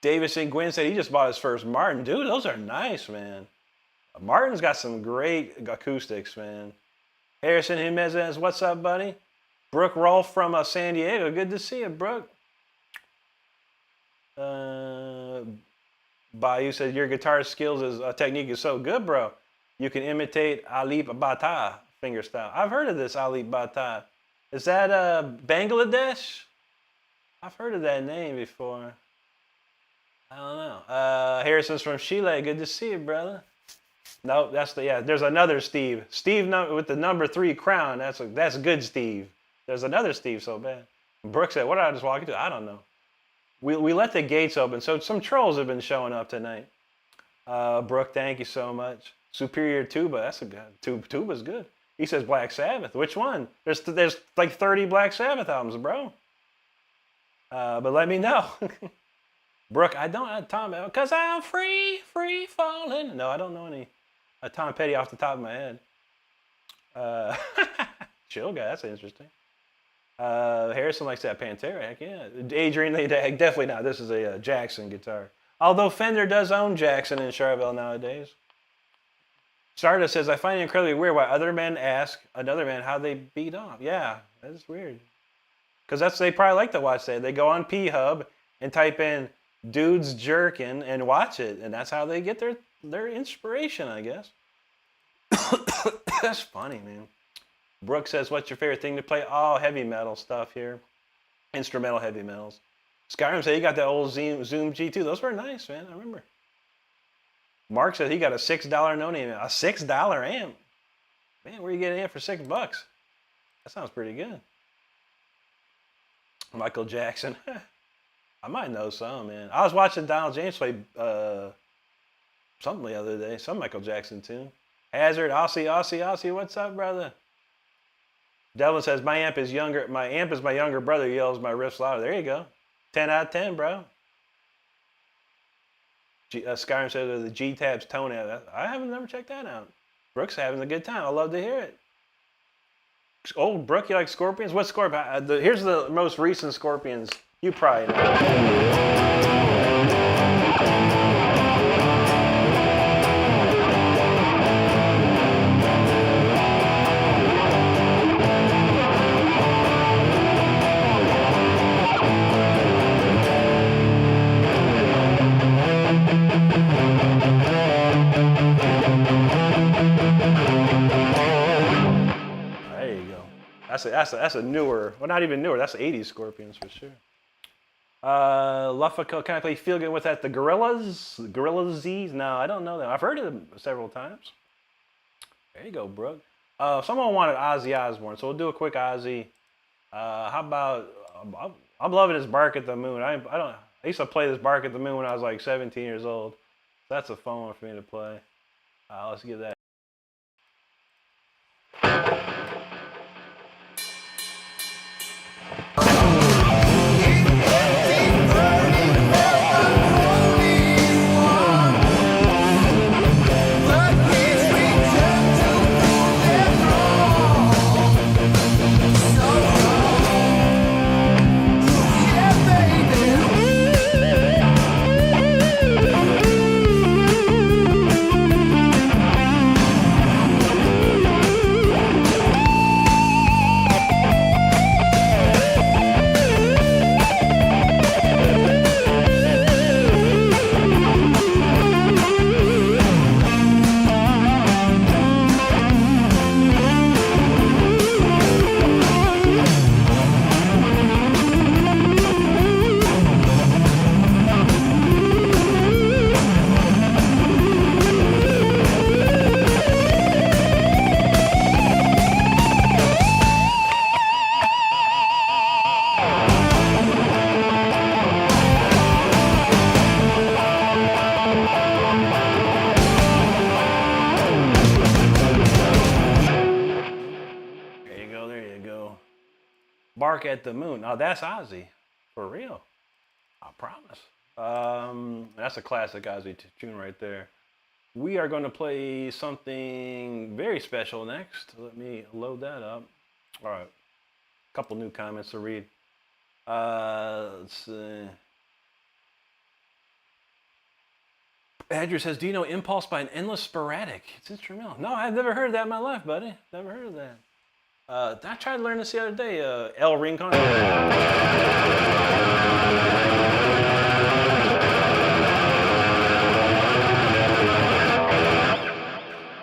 Davis and Gwynn said he just bought his first Martin. Dude, those are nice, man. Martin's got some great acoustics, man. Harrison Jimenez, what's up, buddy? Brooke Rolfe from San Diego. Good to see you, Brooke. Bayou says your guitar skills technique is so good, bro. You can imitate Alip Bata fingerstyle. I've heard of this Alip Bata. Is that Bangladesh? I've heard of that name before. I don't know. Harrison's from Chile. Good to see you, brother. No, there's another Steve. Steve with the number 3 crown. That's good, Steve. There's another Steve so bad. Brooke said, what did I just walk into? I don't know. We let the gates open, so some trolls have been showing up tonight. Brooke, thank you so much. Superior Tuba, that's a good. Tuba's good. He says Black Sabbath. Which one? There's like 30 Black Sabbath albums, bro. But let me know. Brooke, I don't, Tom, because I'm free falling. No, I don't know any Tom Petty off the top of my head. Chill guy, that's interesting. Harrison likes that Pantera, heck yeah. Adrian, definitely not. This is a Jackson guitar. Although Fender does own Jackson in Charlottesville nowadays. Stardust says, I find it incredibly weird why other men ask another man how they beat off. Yeah, that's weird. Because they probably like to watch that. They go on P-Hub and type in dudes jerking and watch it. And that's how they get their inspiration, I guess. That's funny, man. Brooke says, what's your favorite thing to play? Oh, heavy metal stuff here. Instrumental heavy metals. Skyrim said he got that old Zoom G2. Those were nice, man. I remember. Mark said he got a $6 no-name amp. A $6 amp? Man, where you get an amp for $6? That sounds pretty good. Michael Jackson. I might know some, man. I was watching Donald James play something the other day. Some Michael Jackson tune. Hazard, Aussie, what's up, brother? Devlin says, my amp is my younger brother, yells my riffs louder. There you go. 10 out of 10, bro. Skyrim says the G-Tab's tone amp. I haven't never checked that out. Brooke's having a good time. I love to hear it. Oh, Brooke, you like Scorpions? What Scorpion? Here's the most recent Scorpions. You probably know. That's a newer, well, not even newer. That's the 80s Scorpions for sure. Luffaco, can I play Feel Good with that? The Gorillas? Gorilla Z's? No, I don't know them. I've heard of them several times. There you go, Brooke. Someone wanted Ozzy Osborne, so we'll do a quick Ozzy. How about, I'm loving this Bark at the Moon. I used to play this Bark at the Moon when I was like 17 years old. That's a fun one for me to play. Let's give that. Bark at the Moon. Oh, that's Ozzy. For real. I promise. That's a classic Ozzy tune right there. We are going to play something very special next. Let me load that up. All right. A couple new comments to read. Let's see. Andrew says, do you know Impulse by an Endless Sporadic? It's instrumental. No, I've never heard that in my life, buddy. Never heard of that. I tried to learn this the other day. El Rincon.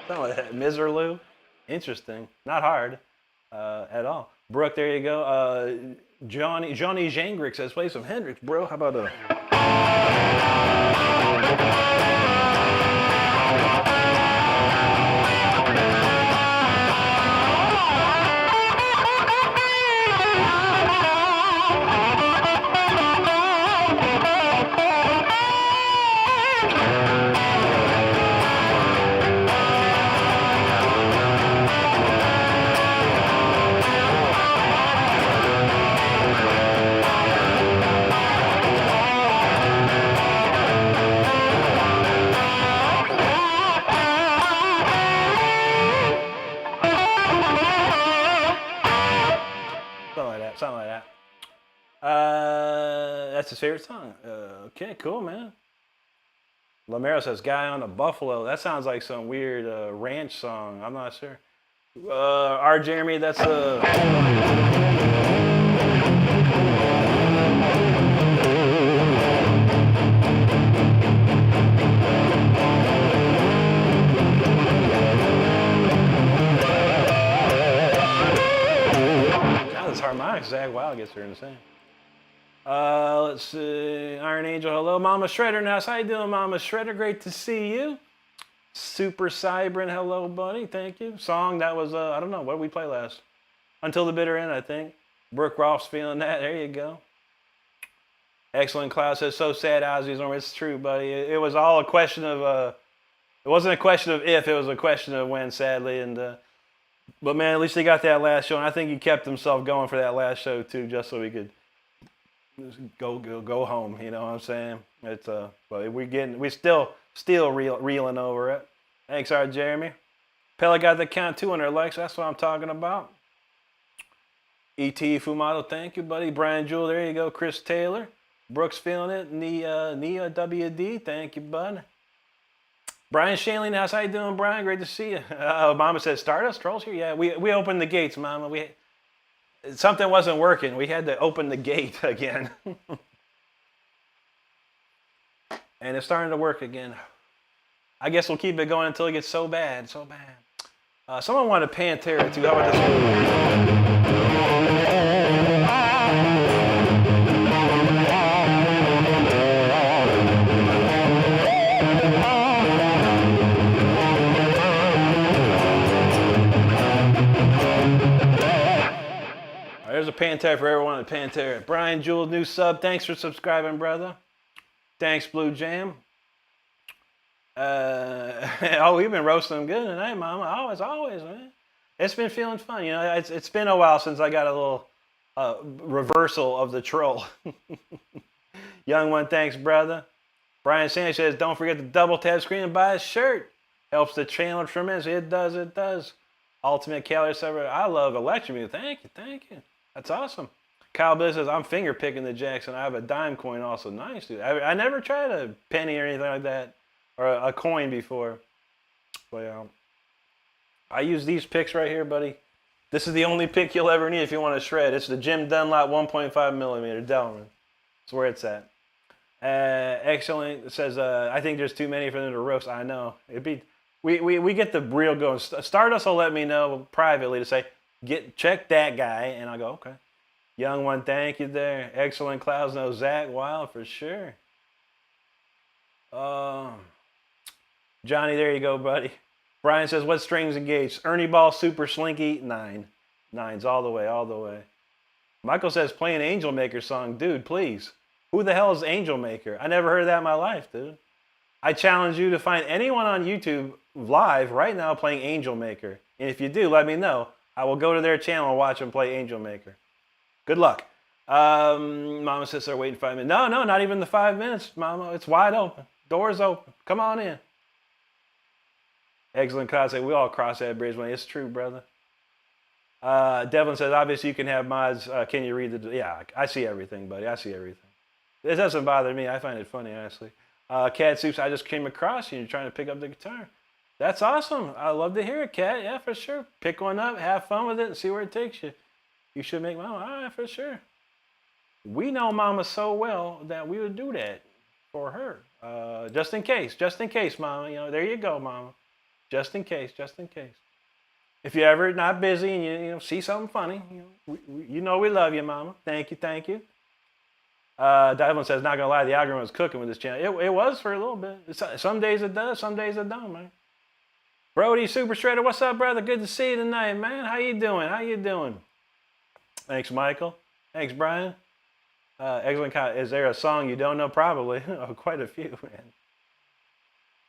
Something like that. Miserloo. Interesting. Not hard at all. Brooke, there you go. Johnny Jangrick says, play some Hendrix, bro. How about a... Something like that. That's his favorite song. Okay, cool, man. Lamero says, Guy on a Buffalo. That sounds like some weird ranch song. I'm not sure. R. Jeremy, that's harmonics. Zach Wild gets there in the same. Let's see. Iron Angel, hello. Mama Shredder now. How you doing, Mama Shredder? Great to see you. Super Cybrin, hello, buddy. Thank you. Song that was, I don't know, what did we play last? Until the Bitter End, I think. Brooke Roth's feeling that. There you go. Excellent. Cloud says, so sad Ozzy's on. It's true, buddy. It was all a question of, it wasn't a question of if, it was a question of when, sadly. And, but man, at least he got that last show, and I think he kept himself going for that last show too, just so he could go home. You know what I'm saying? It's but we're still reeling over it. Thanks, our Jeremy. Pella got the count 200 likes. That's what I'm talking about. E.T. Fumato, thank you, buddy. Brian Jewell, there you go. Chris Taylor, Brooks feeling it. Nia WD, thank you, bud. Brian Shanley, how you doing, Brian? Great to see you. Mama says, Stardust Trolls here? Yeah, we opened the gates, Mama. Something wasn't working. We had to open the gate again. And it's starting to work again. I guess we'll keep it going until it gets so bad, so bad. Someone wanted Pantera too. How about this one? There's a Pantera for everyone at Pantera. Brian Jewell, new sub. Thanks for subscribing, brother. Thanks, Blue Jam. Oh, we've been roasting them good tonight, Mama. Always, man. It's been feeling fun. You know, it's been a while since I got a little reversal of the troll. Young one, thanks, brother. Brian Sanders says, don't forget to double tap screen and buy a shirt. Helps the channel tremendously. It does. Ultimate calorie saver. I love electric music. Thank you. That's awesome. Kyle Bliss says, I'm finger picking the Jackson. I have a dime coin also. Nice, dude. I never tried a penny or anything like that, or a coin before. But yeah, I use these picks right here, buddy. This is the only pick you'll ever need if you want to shred. It's the Jim Dunlop 1.5 millimeter Delrin. That's where it's at. Excellent. It says, I think there's too many for them to roast. I know. We get the real going. Stardust will let me know privately to say, check that guy, and I'll go, okay. Young one, thank you there. Excellent. Clouds know Zach Wild for sure. Johnny, there you go, buddy. Brian says, what strings engaged? Ernie Ball, Super Slinky, 9. 9s all the way. Michael says, play an Angel Maker song. Dude, please. Who the hell is Angel Maker? I never heard that in my life, dude. I challenge you to find anyone on YouTube live right now playing Angel Maker. And if you do, let me know. I will go to their channel and watch them play Angel Maker. Good luck. Mama says they're waiting 5 minutes. No, not even the 5 minutes, Mama. It's wide open. Doors open. Come on in. Excellent concept. We all cross that bridge when it's true, brother. Devlin says, obviously you can have mods. Can you read the... Yeah, I see everything, buddy. I see everything. It doesn't bother me. I find it funny, honestly. Cat Soups, I just came across you. You're trying to pick up the guitar. That's awesome. I love to hear it, Cat. Yeah, for sure. Pick one up, have fun with it, and see where it takes you. You should make Mama. All right, for sure. We know Mama so well that we would do that for her. Just in case, Mama. You know, there you go, Mama. Just in case. If you're ever not busy and you see something funny, you know we love you, Mama. Thank you. Devlin says, not gonna lie, the algorithm was cooking with this channel. It was for a little bit. Some days it does, some days it don't, man. Brody Super Shredder, what's up, brother? Good to see you tonight, man. How you doing? Thanks, Michael. Thanks, Brian. Excellent. Is there a song you don't know? Probably. Oh, quite a few,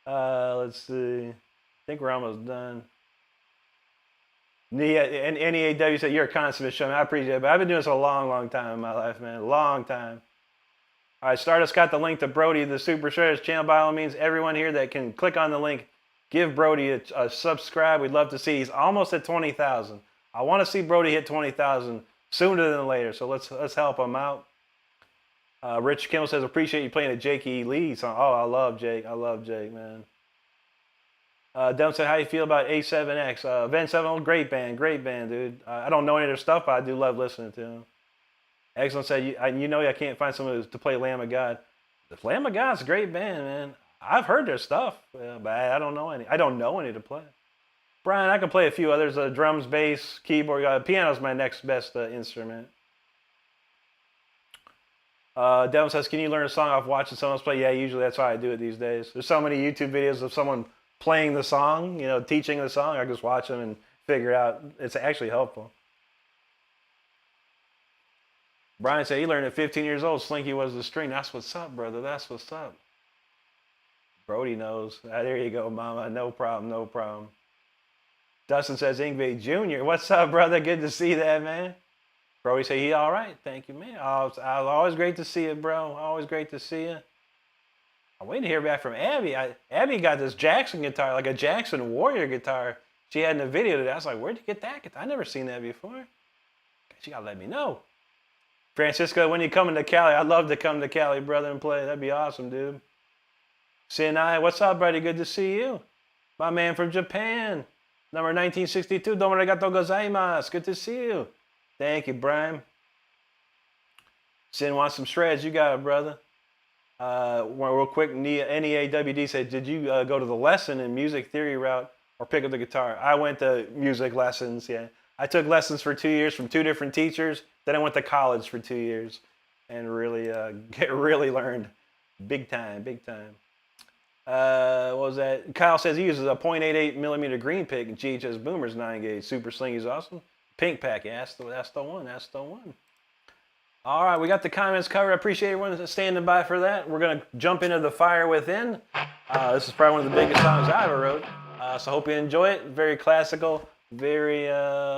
man. Let's see. I think we're almost done. NEAW said, you're a consummate showman. I appreciate it, but I've been doing this a long time in my life, man. Long time. All right, Stardust got the link to Brody, the Super Shredder's channel. By all means, everyone here that can click on the link, give Brody a subscribe. We'd love to see. He's almost at 20,000. I want to see Brody hit 20,000 sooner than later, so let's help him out. Rich Kimmel says, appreciate you playing a Jake E. Lee song. Oh, I love Jake, man. Devin said, how you feel about A7X? Event 7, great band, dude. I don't know any of their stuff, but I do love listening to them. Excellent said, I can't find someone to play Lamb of God. The Lamb of God's a great band, man. I've heard their stuff, but I don't know any. I don't know any to play. Brian, I can play a few others, drums, bass, keyboard. Piano's my next best instrument. Devin says, can you learn a song off watching someone else play? Yeah, usually that's how I do it these days. There's so many YouTube videos of someone playing the song, teaching the song. I just watch them and figure it out. It's actually helpful. Brian said he learned at 15 years old. Slinky was the string. That's what's up, brother. That's what's up. Brody knows. There you go, Mama. No problem. Dustin says, Ingve Jr. What's up, brother? Good to see that, man. Brody said he all right. Thank you, man. Always great to see you, bro. Always great to see you. I'm waiting to hear back from Abby. Abby got this Jackson guitar, like a Jackson Warrior guitar. She had in a video today. I was like, where'd you get that guitar? I never seen that before. She got to let me know. Francisco, when you coming to Cali? I'd love to come to Cali, brother, and play. That'd be awesome, dude. Sinai, what's up, buddy? Good to see you. My man from Japan. Number 1962. Domo arigatou gozaimasu. Good to see you. Thank you, Brian. Sin wants some shreds. You got it, brother. Real quick, NEAWD said, did you go to the lesson in music theory route or pick up the guitar? I went to music lessons, yeah. I took lessons for 2 years from 2 different teachers. Then I went to college for 2 years and really learned big time. What was that? Kyle says he uses a .88 millimeter green pick and GHS Boomer's 9 gauge. Super Slinky's awesome. Pink pack, yeah, that's the one. All right, we got the comments covered. I appreciate everyone standing by for that. We're going to jump into the fire within. This is probably one of the biggest songs I ever wrote. So I hope you enjoy it. Very classical, very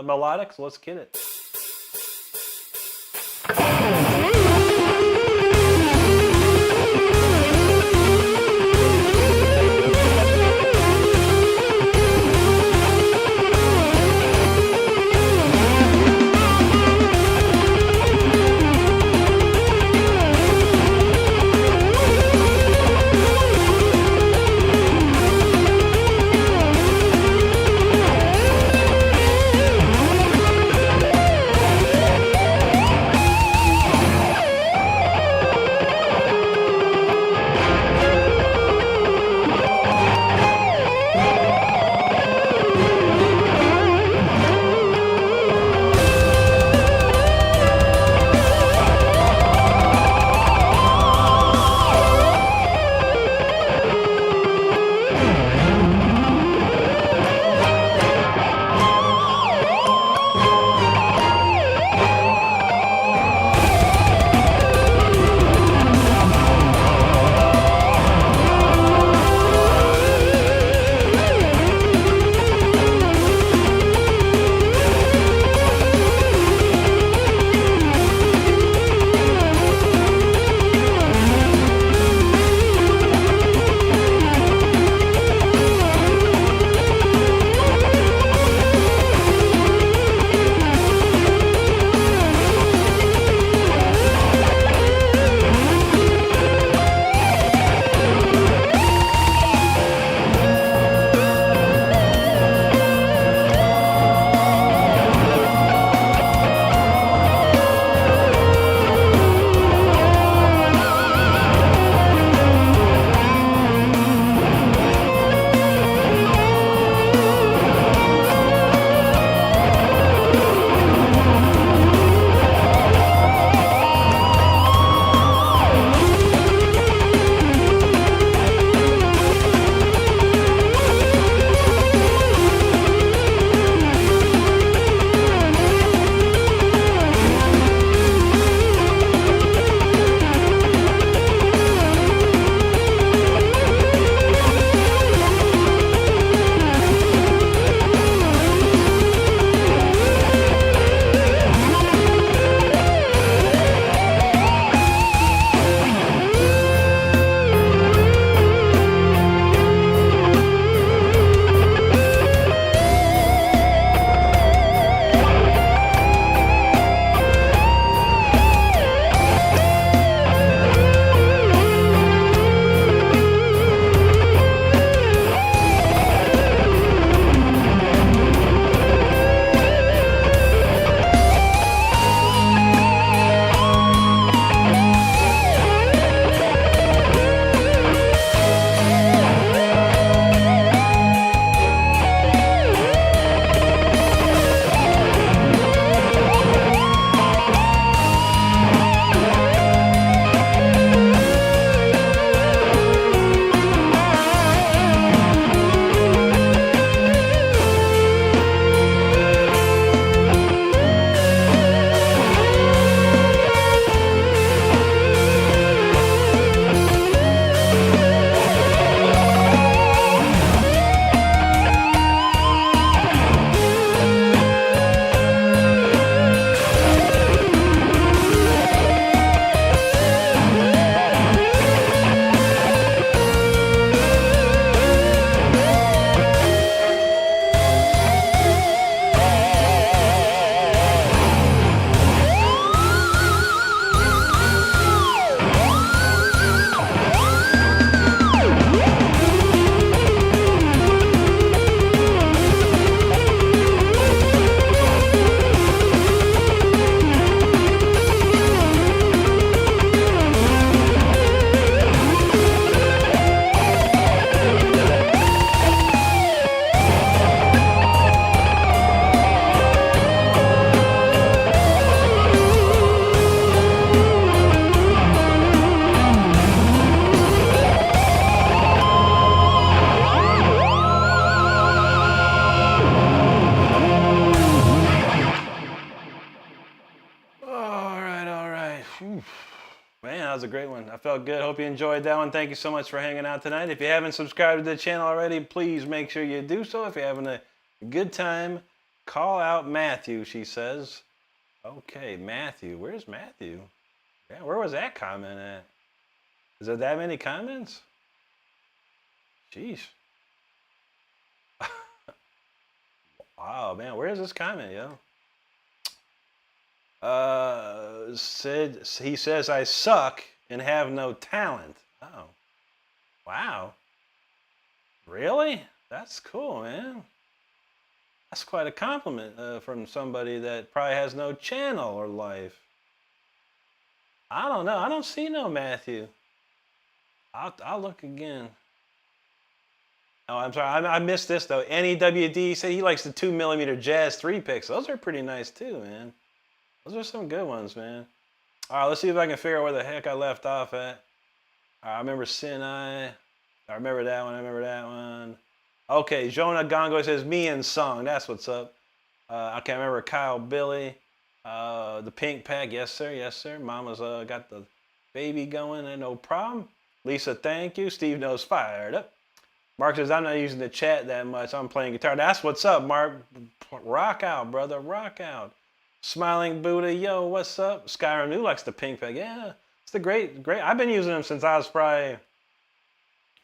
melodic. So let's get it. Man, that was a great one. I felt good. Hope you enjoyed that one. Thank you so much for hanging out tonight. If you haven't subscribed to the channel already, please make sure you do so. If you're having a good time, call out Matthew, she says. Okay, Matthew. Where's Matthew? Yeah, where was that comment at? Is there that many comments? Jeez. Wow, man, where is this comment, yo? He says, I suck and have no talent. Oh, wow. Really? That's cool, man. That's quite a compliment from somebody that probably has no channel or life. I don't know. I don't see no Matthew. I'll look again. Oh, I'm sorry. I missed this, though. NEWD said he likes the 2mm Jazz 3 picks. Those are pretty nice, too, man. Those are some good ones, man. All right, let's see if I can figure out where the heck I left off at. All right, I remember Sinai. I remember that one. Okay, Jonah Gongo says, me and Song. That's what's up. I can't remember Kyle Billy. The Pink Pack. Yes, sir. Mama's got the baby going and no problem. Lisa, thank you. Steve knows fired up. Mark says, I'm not using the chat that much. I'm playing guitar. That's what's up, Mark. Rock out, brother. Rock out. Smiling Buddha, yo, what's up? Skyrim New likes the Pink Pack. Yeah, it's the great. I've been using them since I was probably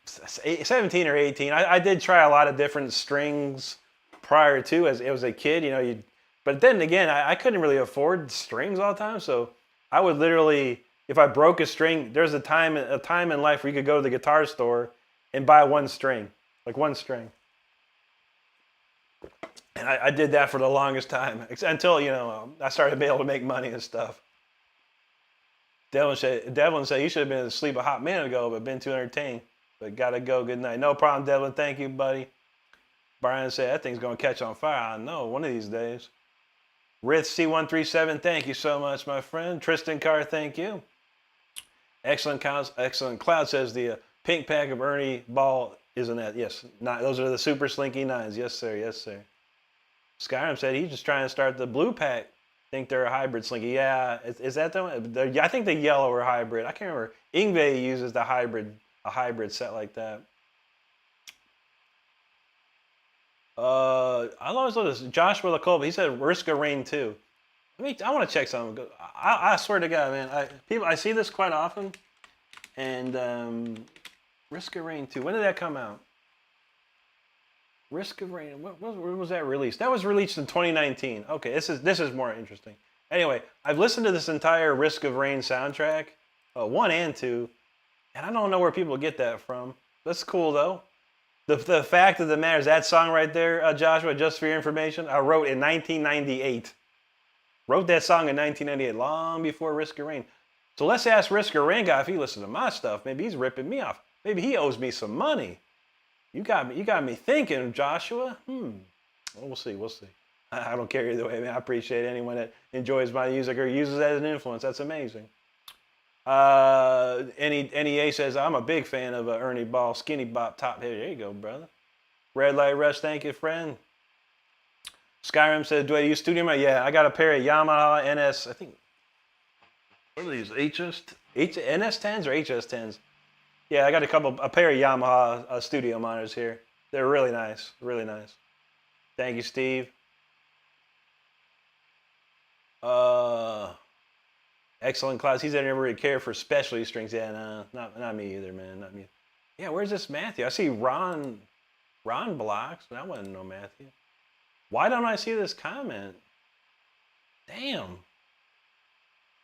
17 or 18. I did try a lot of different strings prior to as it was a kid, you know. But then again, I couldn't really afford strings all the time, so I would literally, if I broke a string, there's a time in life where you could go to the guitar store and buy one string, like one string. And I did that for the longest time until, you know, I started being able to make money and stuff. Devlin said you should have been asleep a hot minute ago, but been too entertained. But gotta go. Good night. No problem, Devlin. Thank you, buddy. Brian said that thing's gonna catch on fire. I know, one of these days. Rith C137, thank you so much, my friend. Tristan Carr, thank you. Excellent Cloud says the Pink Pack of Ernie Ball isn't that? Yes, those are the Super Slinky 9s. Yes, sir. Skyrim said he's just trying to start the Blue Pack. Think they're a hybrid Slinky. Yeah, is that the one? I think the yellow are hybrid. I can't remember. Ingve uses a hybrid set like that. I always love this. Joshua LaColba, he said Risk of Rain 2. I want to check something. I swear to God, man. I see this quite often. And Risk of Rain 2. When did that come out? Risk of Rain. When was that released? That was released in 2019. Okay, this is more interesting. Anyway, I've listened to this entire Risk of Rain soundtrack, 1 and 2, and I don't know where people get that from. That's cool though. The fact of the matter is that song right there, Joshua, just for your information, I wrote in 1998. Wrote that song in 1998, long before Risk of Rain. So let's ask Risk of Rain guy if he listens to my stuff. Maybe he's ripping me off. Maybe he owes me some money. You got me thinking, Joshua. Well, we'll see. I don't care either way, man. I appreciate anyone that enjoys my music or uses it as an influence. That's amazing. NEA says, I'm a big fan of Ernie Ball, Skinny Bop, Top Heavy. There you go, brother. Red Light Rush, thank you, friend. Skyrim says, do I use Studio Mic? Yeah, I got a pair of Yamaha NS, I think, what are these, NS10s or HS10s? Yeah, I got a pair of Yamaha studio monitors here. They're really nice, really nice. Thank you, Steve. Excellent class. He said I never really care for specialty strings. Yeah, no, not me either, man. Not me. Yeah, where's this Matthew? I see Ron Blocks, but I want to know Matthew. Why don't I see this comment? Damn.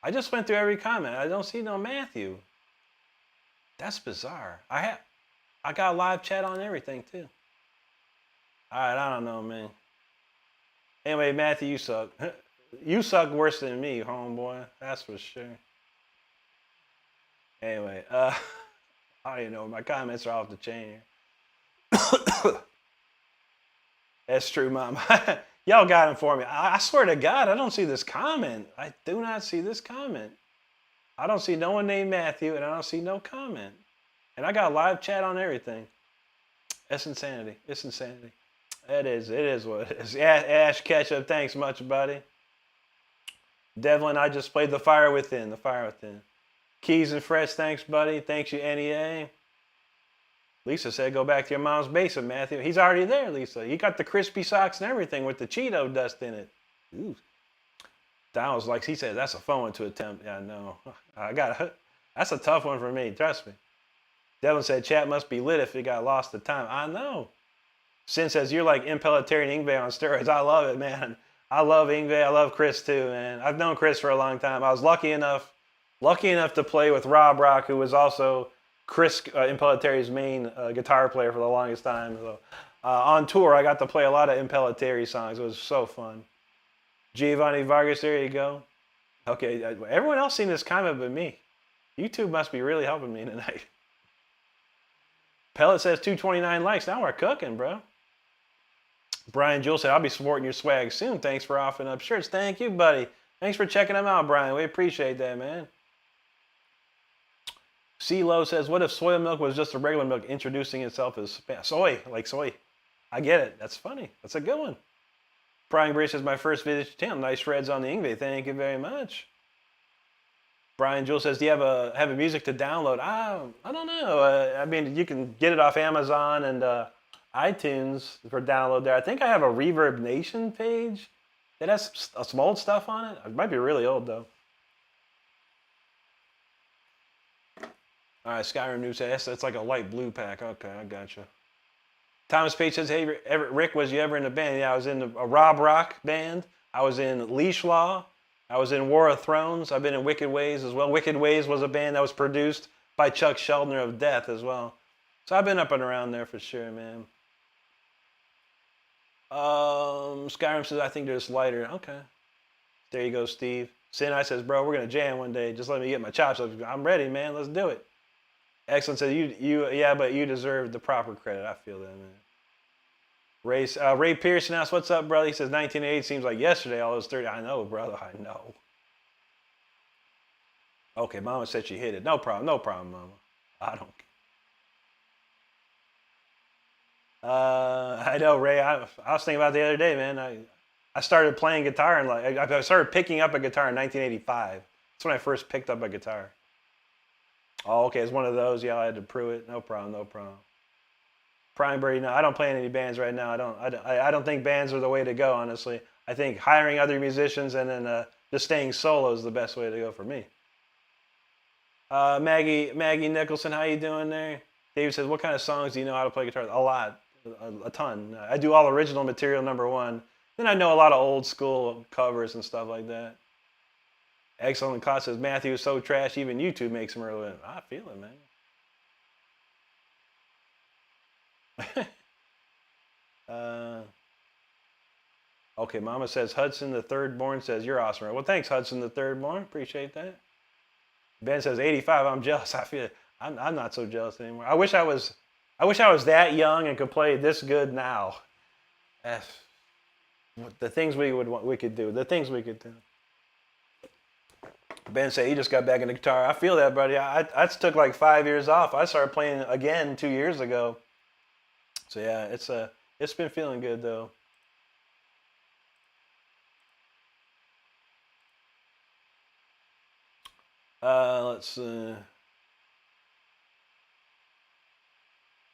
I just went through every comment. I don't see no Matthew. That's bizarre. I got live chat on everything too. All right, I don't know, man. Anyway, Matthew, you suck. You suck worse than me, homeboy. That's for sure. Anyway, I don't even know. My comments are off the chain here. That's true, Mom. Y'all got him for me. I swear to God, I don't see this comment. I do not see this comment. I don't see no one named Matthew, and I don't see no comment. And I got live chat on everything. That's insanity. It's insanity. It is what it is. Ash Ketchup, thanks much, buddy. Devlin, I just played The Fire Within. The Fire Within. Keys and Frets, thanks, buddy. Thanks you, NEA. Lisa said, go back to your mom's basement, Matthew. He's already there, Lisa. You got the crispy socks and everything with the Cheeto dust in it. Ooh. That was like, he said, that's a fun one to attempt. Yeah, no. That's a tough one for me, trust me. Devin said, chat must be lit if it got lost to time. I know. Sin says, you're like Impellitteri and Yngwie on steroids. I love it, man. I love Yngwie. I love Chris, too, man. I've known Chris for a long time. I was lucky enough to play with Rob Rock, who was also Chris Impellitteri's main guitar player for the longest time. So, on tour, I got to play a lot of Impellitteri songs. It was so fun. Giovanni Vargas, there you go. Okay, everyone else seen this comment but me. YouTube must be really helping me tonight. Pellet says 229 likes. Now we're cooking, bro. Brian Jewell said, I'll be supporting your swag soon. Thanks for offering up shirts. Thank you, buddy. Thanks for checking them out, Brian. We appreciate that, man. C-Lo says, what if soy milk was just a regular milk introducing itself as soy, like soy? I get it. That's funny. That's a good one. Brian Gray says, my first visit to channel. Nice shreds on the Yngwie. Thank you very much. Brian Jewell says, do you have a music to download? I don't know. I mean, you can get it off Amazon and iTunes for download there. I think I have a Reverb Nation page that has some old stuff on it. It might be really old, though. All right, Skyrim News says, that's like a light blue pack. Okay, I gotcha. Thomas Page says, hey, Rick, was you ever in a band? Yeah, I was in a Rob Rock band. I was in Leash Law. I was in War of Thrones. I've been in Wicked Ways as well. Wicked Ways was a band that was produced by Chuck Schuldiner of Death as well. So I've been up and around there for sure, man. Skyrim says, I think they're just lighter. Okay. There you go, Steve. Sinai says, bro, we're going to jam one day. Just let me get my chops up. I'm ready, man. Let's do it. Excellent says, yeah, but you deserve the proper credit. I feel that, man. Ray Pearson asks, what's up, brother? He says, 1980 seems like yesterday. All those 30. I know, brother. I know. Okay, Mama said she hit it. No problem, Mama. I don't care. I know, Ray. I was thinking about it the other day, man. I started playing guitar and I started picking up a guitar in 1985. That's when I first picked up a guitar. Oh, okay, it's one of those. Yeah, I had to prove it. No problem. Prime Birdie, no, I don't play in any bands right now. I don't think bands are the way to go, honestly. I think hiring other musicians and then just staying solo is the best way to go for me. Maggie Nicholson, how you doing there? David says, what kind of songs do you know how to play guitar? A lot, a ton. I do all original material, number one. Then I know a lot of old school covers and stuff like that. Excellent Class says, Matthew is so trash, even YouTube makes him relevant. I feel it, man. Okay, Mama says, Hudson the Third Born says, you're awesome. Well, thanks, Hudson the Third Born. Appreciate that. Ben says, 85. I'm jealous. I feel it. I'm not so jealous anymore. I wish I was that young and could play this good now. The things we could do. The things we could do. Ben said he just got back into guitar. I feel that, buddy. I took like 5 years off. I started playing again 2 years ago. So yeah, it's been feeling good though. Let's see.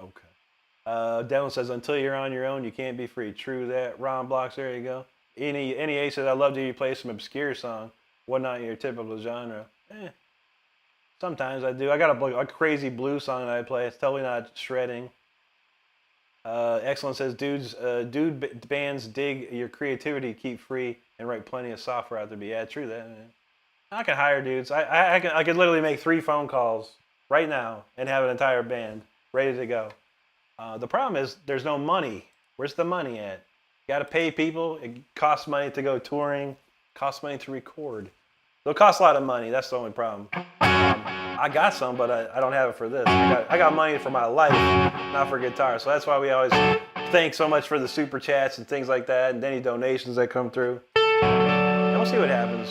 Okay. Devin says, until you're on your own, you can't be free. True that. Ron Blocks, there you go. NEA says, I'd love to hear you play some obscure song. What not your typical genre? Sometimes I do. I got a crazy blues song that I play. It's totally not shredding. Excellent says, dude bands dig your creativity, keep free, and write plenty of software out there. Yeah, true that, man. I can hire dudes. I could literally make 3 phone calls right now and have an entire band ready to go. The problem is there's no money. Where's the money at? You got to pay people. It costs money to go touring. Costs money to record. So it costs a lot of money. That's the only problem. I got some, but I don't have it for this. I got money for my life, not for guitar. So that's why we always thank so much for the super chats and things like that, and any donations that come through. And we'll see what happens.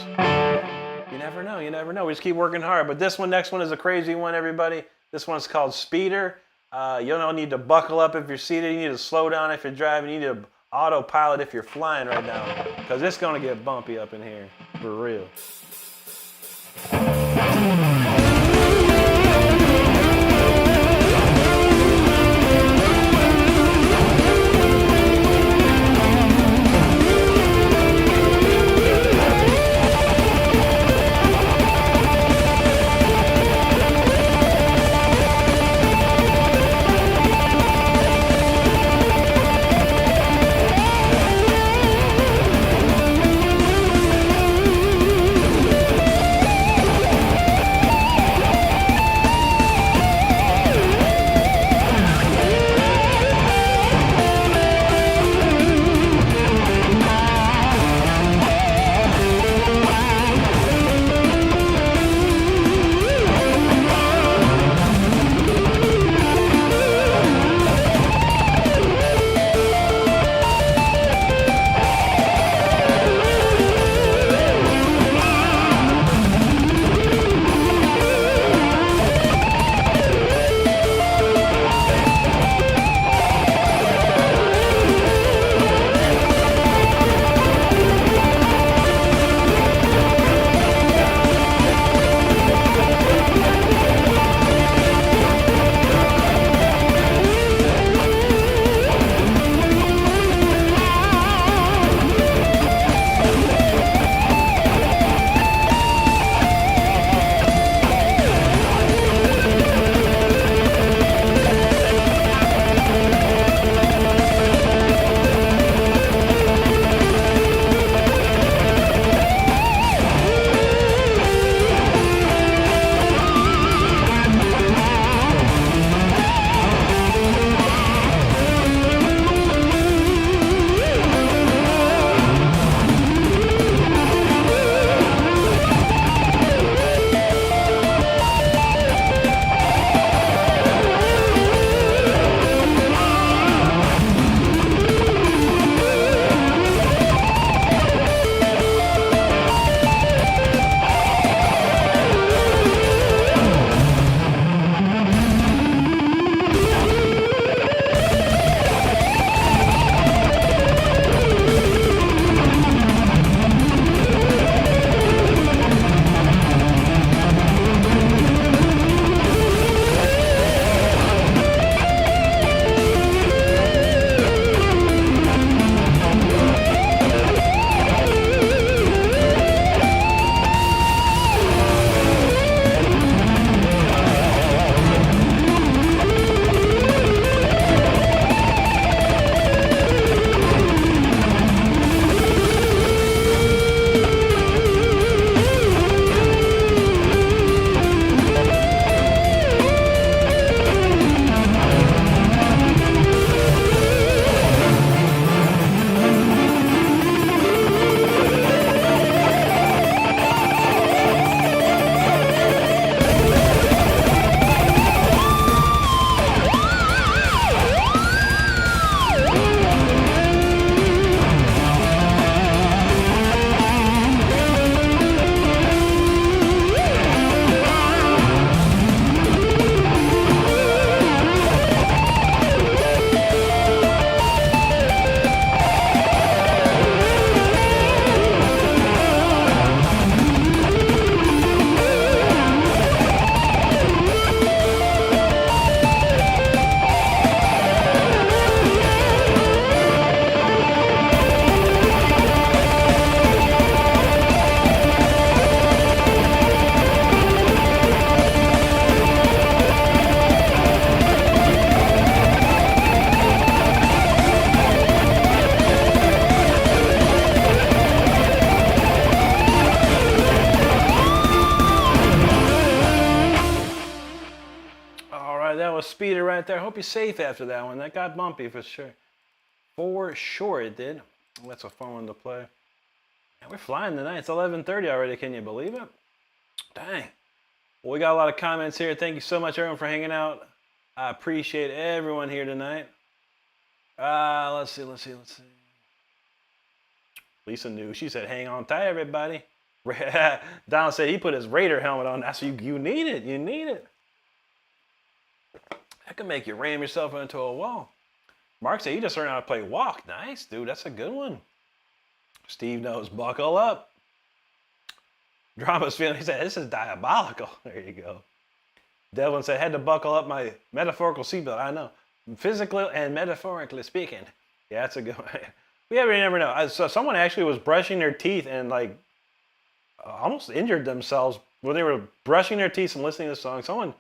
You never know. You never know. We just keep working hard. But next one is a crazy one, everybody. This one's called Speeder. You don't need to buckle up if you're seated. You need to slow down if you're driving. You need to autopilot if you're flying right now, because it's going to get bumpy up in here, for real. speed it right there. Hope you're safe after that one. That got bumpy for sure. For sure it did. That's a fun one to play. Man, we're flying tonight. It's 11:30 already. Can you believe it? Dang. Well, we got a lot of comments here. Thank you so much, everyone, for hanging out. I appreciate everyone here tonight. Let's see. Lisa knew. She said, hang on tight, everybody. Donald said he put his Raider helmet on. That's you need it. You need it. That could make you ram yourself into a wall. Mark said, you just learned how to play walk. Nice, dude. That's a good one. Steve knows. Buckle up. Drama's feeling. He said, this is diabolical. There you go. Devlin said, had to buckle up my metaphorical seatbelt. I know. Physically and metaphorically speaking. Yeah, that's a good one. We never know. So someone actually was brushing their teeth and like almost injured themselves when they were brushing their teeth and listening to the song. Someone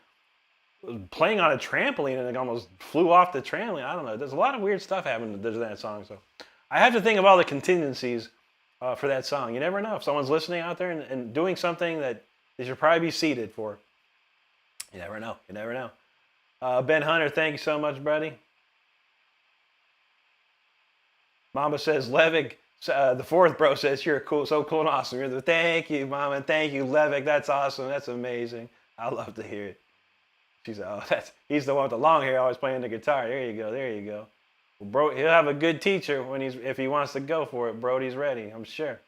was playing on a trampoline and it almost flew off the trampoline. I don't know. There's a lot of weird stuff happening to that song. So I have to think of all the contingencies for that song. You never know. If someone's listening out there and doing something that they should probably be seated for. You never know. You never know. Ben Hunter, thank you so much, buddy. Mama says, Levick, the fourth bro says, you're cool, so cool and awesome. Thank you, Mama. Thank you, Levick. That's awesome. That's amazing. I love to hear it. She said, oh, he's the one with the long hair always playing the guitar. There you go. There you go. Well, bro, he'll have a good teacher if he wants to go for it. Brody's ready, I'm sure.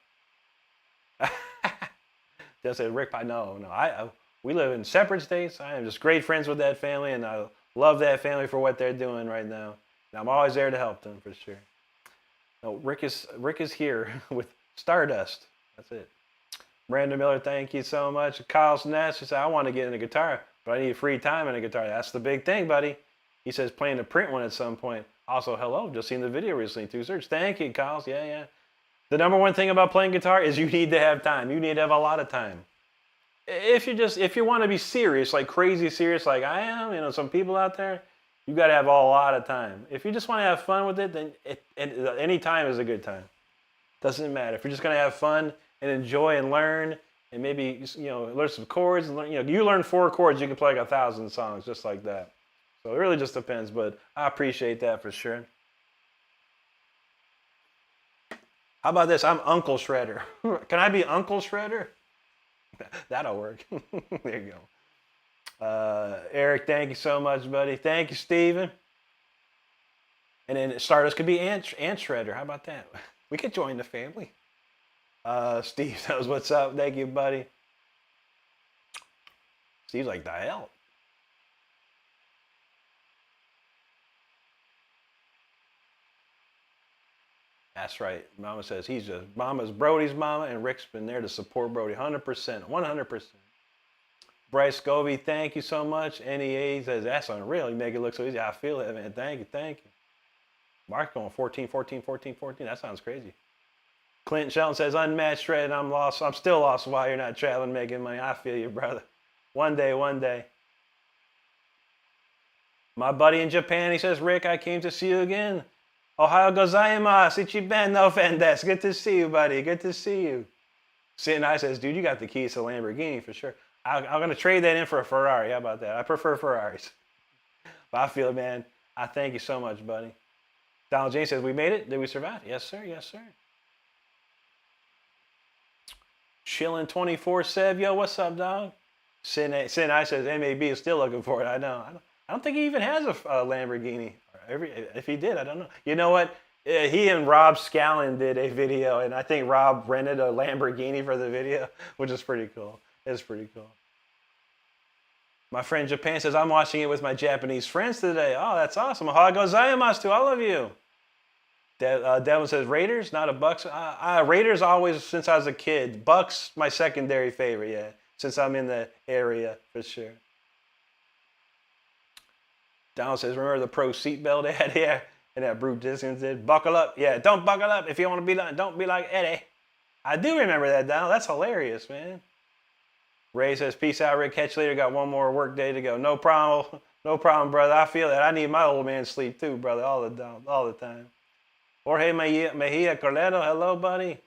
Just said, Rick, no. We live in separate states. I am just great friends with that family, and I love that family for what they're doing right now. And I'm always there to help them, for sure. No, Rick is here with Stardust. That's it. Brandon Miller, thank you so much. Kyle Snatch said, I want to get in the guitar, but I need free time in the guitar. That's the big thing, buddy. He says playing the print one at some point. Also, hello, just seen the video recently too. Search. Thank you, Kyle. Yeah. The number one thing about playing guitar is you need to have time. You need to have a lot of time. If you want to be serious, like crazy serious, like I am, some people out there, you got to have a lot of time. If you just want to have fun with it, then any time is a good time. Doesn't matter. If you're just going to have fun and enjoy and learn, and maybe learn some chords, and you learn 4 chords, you can play like 1,000 songs just like that. So it really just depends, but I appreciate that for sure. How about this? I'm Uncle Shredder. Can I be Uncle Shredder? That'll work. There you go. Eric, thank you so much, buddy. Thank you, Steven. And then Stardust could be Ant Shredder. How about that? We could join the family. Steve knows what's up. Thank you, buddy. Steve's like, the hell? That's right. Mama says Mama's Brody's mama, and Rick's been there to support Brody 100%, 100%. Bryce Scovey, thank you so much. NEA says, that's unreal. You make it look so easy. I feel it, man. Thank you. Mark going 14. That sounds crazy. Clinton Shelton says, unmatched shred, I'm lost. I'm still lost while you're not traveling making money. I feel you, brother. One day. My buddy in Japan, he says, Rick, I came to see you again. Ohio gozaimasu, ichiban no fan desu. Good to see you, buddy. Good to see you. Sitting I says, dude, you got the keys to Lamborghini for sure. I'm going to trade that in for a Ferrari. How about that? I prefer Ferraris. But I feel it, man. I thank you so much, buddy. Donald James says, we made it? Did we survive? Yes, sir. Chilling 24/7. Yo, what's up, dog? Sin I says, MAB is still looking for it. I know. I don't think he even has a Lamborghini. If he did, I don't know. You know what? He and Rob Scallon did a video, and I think Rob rented a Lamborghini for the video, which is pretty cool. It's pretty cool. My friend Japan says, I'm watching it with my Japanese friends today. Oh, that's awesome. Ohayou gozaimasu to all of you. Devin says, Raiders, not a Bucks. Raiders always, since I was a kid. Bucks, my secondary favorite, yeah. Since I'm in the area, for sure. Donald says, remember the pro seatbelt ad? Yeah. And that Bruce Dickinson did. Buckle up. Yeah, don't buckle up if you want to be like, don't be like Eddie. I do remember that, Donald. That's hilarious, man. Ray says, peace out, Rick. Catch you later. Got one more work day to go. No problem, brother. I feel that. I need my old man sleep too, brother, all the time. Jorge Mejia Corleto, hello, buddy.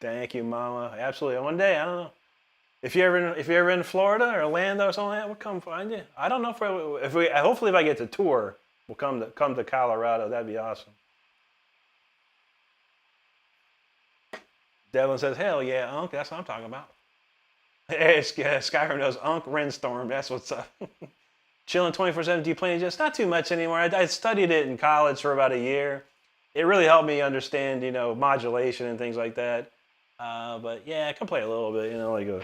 Thank you, Mama. Absolutely. One day, I don't know. If you're ever in Florida or Orlando or something like that, we'll come find you. I don't know if we hopefully if I get to tour, we'll come to Colorado. That'd be awesome. Devlin says, "Hell yeah, Unc. That's what I'm talking about." Hey, Skyrim knows Unc Rendstorm. That's what's up. Chilling 24/7. Do you play just not too much anymore? I studied it in college for about a year. It really helped me understand, modulation and things like that. But yeah, I can play a little bit, like a.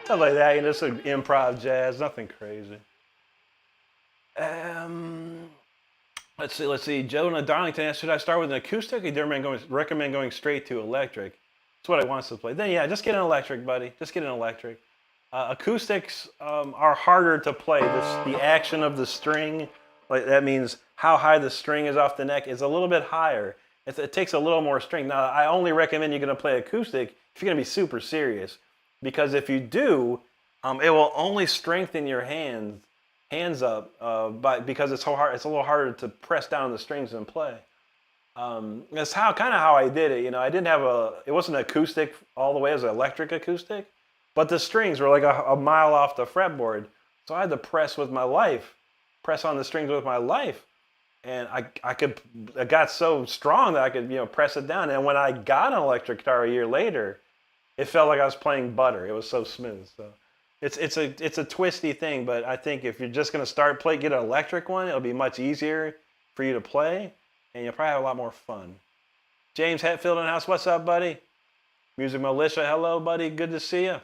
Stuff like that, just an improv jazz, nothing crazy. Let's see. Jonah Darlington asked, should I start with an acoustic or do you recommend going straight to electric? That's what I want to play. Then yeah, just get an electric, buddy. Just get an electric. Acoustics are harder to play. The action of the string, like that means how high the string is off the neck, is a little bit higher. It takes a little more string. Now, I only recommend you're going to play acoustic if you're going to be super serious, because if you do, it will only strengthen your hands up, because it's so hard. It's a little harder to press down the strings and play. That's kind of how I did it. I didn't have it wasn't acoustic all the way as an electric acoustic, but the strings were like a mile off the fretboard, so I had to press on the strings with my life, and I got so strong that I could press it down. And when I got an electric guitar a year later, it felt like I was playing butter. It was so smooth. So it's a twisty thing, but I think if you're just gonna get an electric one, it'll be much easier for you to play, and you'll probably have a lot more fun. James Hetfield in the house, what's up, buddy? Music Militia, hello, buddy. Good to see you.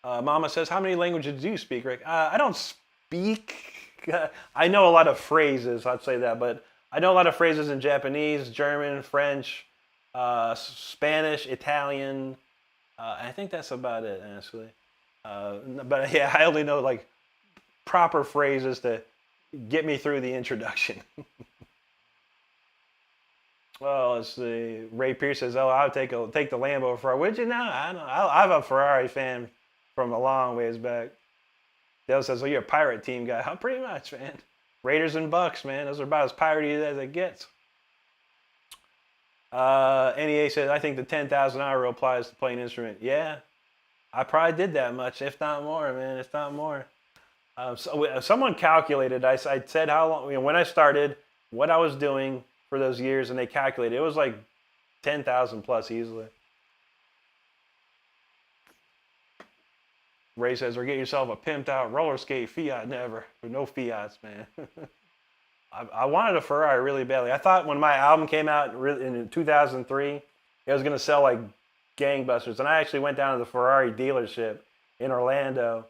Mama says, how many languages do you speak, Rick? I don't speak. I know a lot of phrases, I'd say that, but I know a lot of phrases in Japanese, German, French, Spanish, Italian. I think that's about it, honestly. But yeah, I only know like proper phrases to get me through the introduction. Well, let's see. Ray Pierce says, "Oh, I'll take the Lambo Ferrari." Would you now? I don't know. I'm a Ferrari fan from a long ways back. Dale says, "Oh, you're a pirate team guy." Oh, pretty much, man. Raiders and Bucks, man. Those are about as piratey as it gets. NEA says, "I think the 10,000-hour rule applies to playing an instrument." Yeah, I probably did that much, if not more, man. If not more. So someone calculated. I said how long, when I started, what I was doing for those years, and they calculated. It was like 10,000 plus easily. Ray says, or get yourself a pimped out roller skate Fiat. Never. No Fiats, man. I wanted a Ferrari really badly. I thought when my album came out in 2003, it was going to sell like gangbusters. And I actually went down to the Ferrari dealership in Orlando.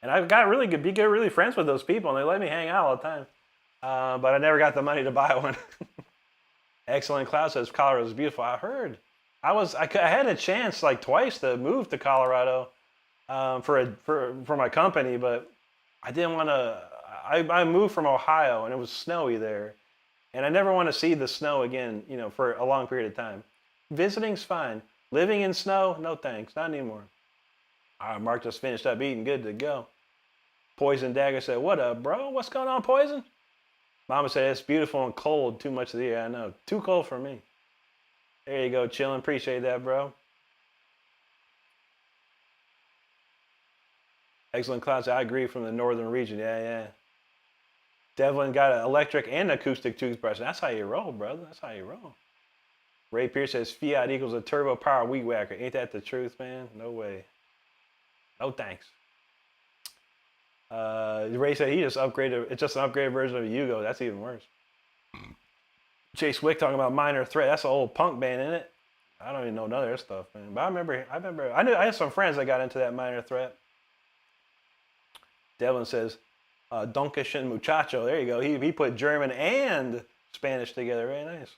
And I got really friends with those people, and they let me hang out all the time. But I never got the money to buy one. Excellent Cloud says, Colorado's beautiful. I heard. I had a chance like twice to move to Colorado for my company, but I didn't want to. I moved from Ohio, and it was snowy there, and I never want to see the snow again, for a long period of time. Visiting's fine. Living in snow, no thanks, not anymore. All right, Mark just finished up eating, good to go. Poison Dagger said, what up, bro? What's going on, Poison? Mama said, it's beautiful and cold, too much of the year. I know, too cold for me. There you go, chilling, appreciate that, bro. Excellent Cloud said, I agree, from the northern region, yeah. Devlin got an electric and acoustic toothbrush. That's how you roll, brother. That's how you roll. Ray Pierce says Fiat equals a turbo power weed whacker. Ain't that the truth, man? No way. No thanks. Ray said he just upgraded. It's just an upgraded version of Yugo. That's even worse. Chase Wick talking about Minor Threat. That's an old punk band, isn't it? I don't even know none of their stuff, man. But I had some friends that got into that Minor Threat. Devlin says, Donkashin Muchacho. There you go. He put German and Spanish together. Very nice.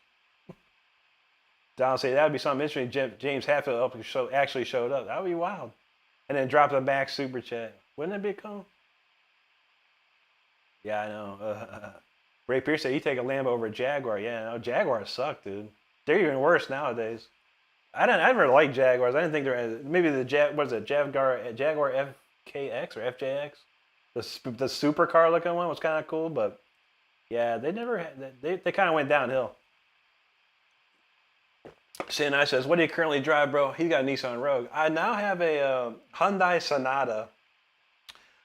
Don say that would be something interesting. James Hatfield actually showed up. That would be wild. And then dropped a back super chat. Wouldn't it be cool? Yeah, I know. Ray Pierce said you take a Lambo over a Jaguar. Yeah, no, Jaguars suck, dude. They're even worse nowadays. I never liked Jaguars. I didn't think they're maybe what is it, Jaguar FKX or FJX, the supercar looking one was kind of cool, but yeah, they kind of went downhill. Sinai says, "What do you currently drive, bro?" He's got a Nissan Rogue. I now have a Hyundai Sonata.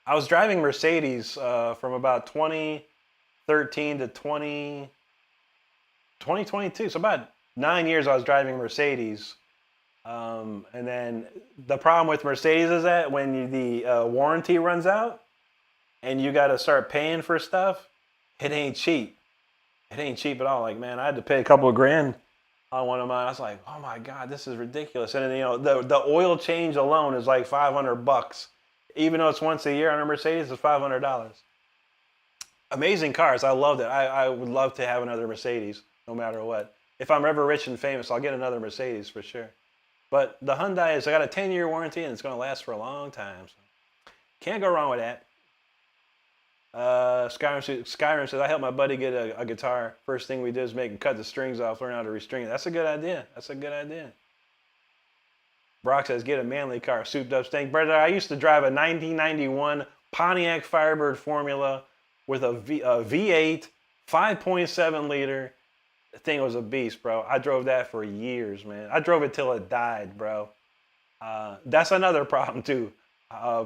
I was driving Mercedes from about 2013 to 2022. So about 9 years I was driving Mercedes. And then the problem with Mercedes is that when the warranty runs out and you got to start paying for stuff, it ain't cheap. It ain't cheap at all. Like, man, I had to pay a couple of grand on one of mine. I was like, oh my God, this is ridiculous. And then, the oil change alone is like $500. Even though it's once a year on a Mercedes, it's $500. Amazing cars. I loved it. I would love to have another Mercedes, no matter what. If I'm ever rich and famous, I'll get another Mercedes for sure. But the Hyundai I got a 10-year warranty and it's going to last for a long time. So can't go wrong with that. Skyrim says, I helped my buddy get a guitar. First thing we did is make him cut the strings off, learn how to restring it. That's a good idea. That's a good idea. Brock says, get a manly car, souped up stank. Brother, I used to drive a 1991 Pontiac Firebird Formula with a V8, 5.7 liter. The thing was a beast, bro. I drove that for years, man. I drove it till it died, bro. That's another problem, too.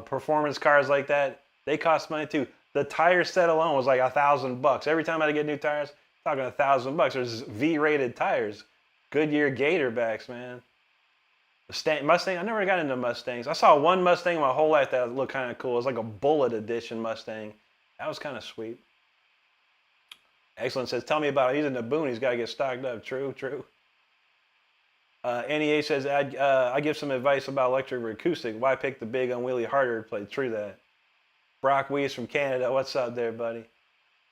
Performance cars like that, they cost money, too. The tire set alone was like $1,000. Every time I had to get new tires, talking $1,000. There's V-rated tires. Goodyear Gatorbacks, man. Mustang, I never got into Mustangs. I saw one Mustang my whole life that looked kind of cool. It was like a Bullet Edition Mustang. That was kind of sweet. Excellent says, tell me about it. He's in the boon. He's got to get stocked up. True, true. NEA says, I give some advice about electric or acoustic. Why pick the big unwheelie harder to play? True that. Brock Weiss from Canada. What's up there, buddy?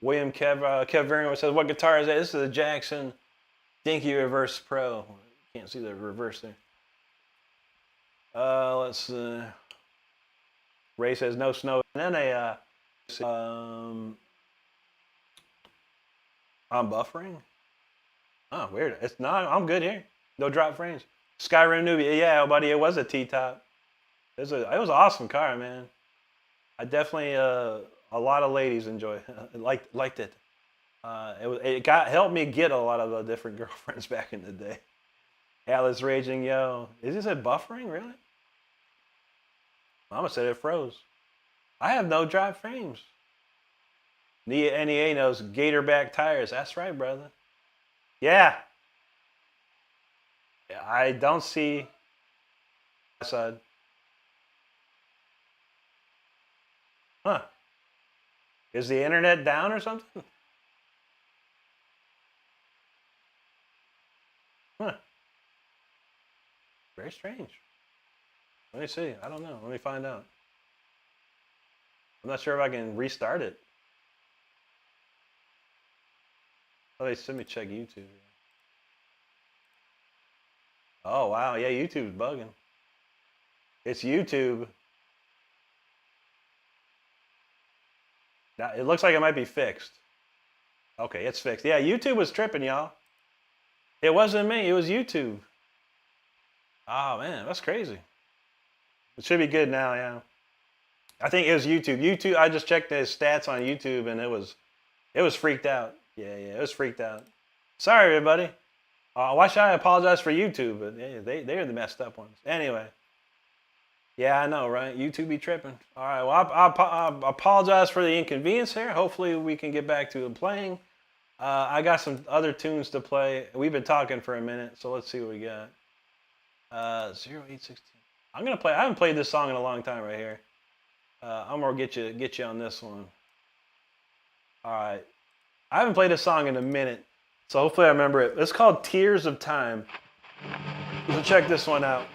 William Kev Vernon says, what guitar is that? This is a Jackson Dinky Reverse Pro. Can't see the reverse there. Let's Ray says no snow. And then I'm buffering. Oh, weird. It's not. I'm good here. No drop frames. Skyrim Newbie. Yeah, buddy. It was a T-top. It was an awesome car, man. I definitely a lot of ladies liked it. It helped me get a lot of different girlfriends back in the day. Alice Raging, yo. Is this a buffering, really? Mama said it froze. I have no drop frames. NEA knows Gatorback tires. That's right, brother. Yeah. I don't see side. Huh. Is the internet down or something? Huh. Very strange. Let me see. I don't know. Let me find out. I'm not sure if I can restart it. Let me check YouTube. Oh, wow. Yeah, YouTube's bugging. It's YouTube. Now, it looks like it might be fixed. Okay, it's fixed. Yeah, YouTube was tripping, y'all. It wasn't me. It was YouTube. Oh, man. That's crazy. It should be good now, yeah. I think it was YouTube. YouTube, I just checked the stats on YouTube, and it was freaked out. Yeah, it was freaked out. Sorry, everybody. Why should I apologize for YouTube? But yeah, they're the messed up ones. Anyway. Yeah, I know, right? YouTube be tripping. All right, well, I apologize for the inconvenience here. Hopefully we can get back to playing. I got some other tunes to play. We've been talking for a minute, so let's see what we got. 0816. I'm gonna play. I haven't played this song in a long time right here. I'm gonna get you on this one. All right. I haven't played this song in a minute, so hopefully I remember it. It's called Tears of Time. So check this one out.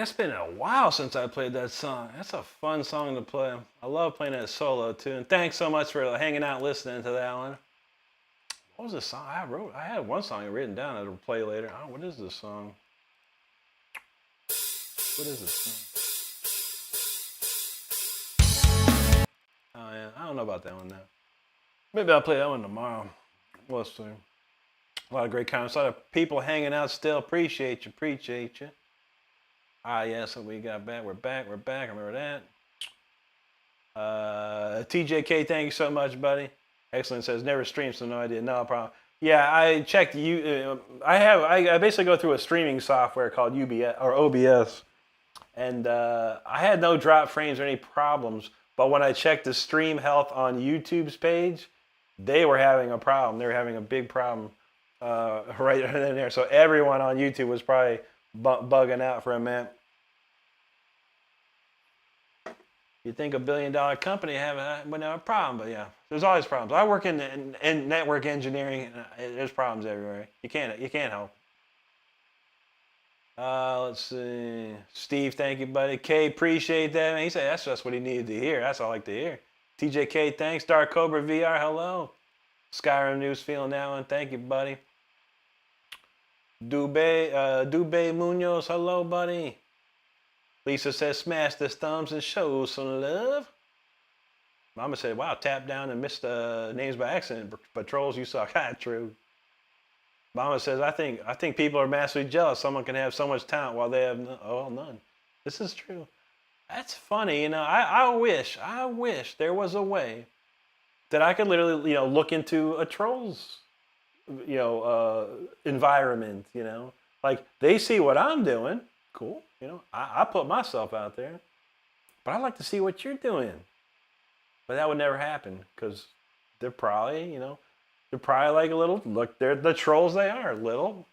it's been a while since I played that song. That's a fun song to play. I love playing it solo too. And thanks so much for hanging out and listening to that one. What was the song I wrote? I had one song written down that'll play later. Oh, what is this song? What is this song? Oh yeah, I don't know about that one now. Maybe I'll play that one tomorrow. We'll see. A lot of great comments. A lot of people hanging out still. Appreciate you. Appreciate you. Ah, yeah, so we got back. We're back. We're back. I remember that. TJK, thank you so much, buddy. Excellent. Says never streamed, so no idea. No problem. Yeah, I checked. I basically go through a streaming software called UBS or OBS, and I had no drop frames or any problems. But when I checked the stream health on YouTube's page, they were having a problem. They were having a big problem right in there. So everyone on YouTube was probably bugging out for a minute. You'd think $1 billion company wouldn't have a problem, but yeah, there's always problems. I work in network engineering, and there's problems everywhere. You can't help. Let's see. Steve, thank you, buddy. Kay, appreciate that. Man, he said that's just what he needed to hear. That's all I like to hear. TJK, thanks. Dark Cobra VR, hello. Skyrim News, feeling that one. Thank you, buddy. Dubé Munoz, hello, buddy. Lisa says, smash the thumbs and show some love. Mama said, wow, tap down and missed names by accident. Patrols, you suck. True. Mama says, I think people are massively jealous. Someone can have so much talent while they have none. This is true. That's funny. You know, I wish there was a way that I could literally, look into a troll's, environment, like they see what I'm doing. Cool. I put myself out there, but I'd like to see what you're doing. But that would never happen because they're probably, like a little, look, they're the trolls they are, little,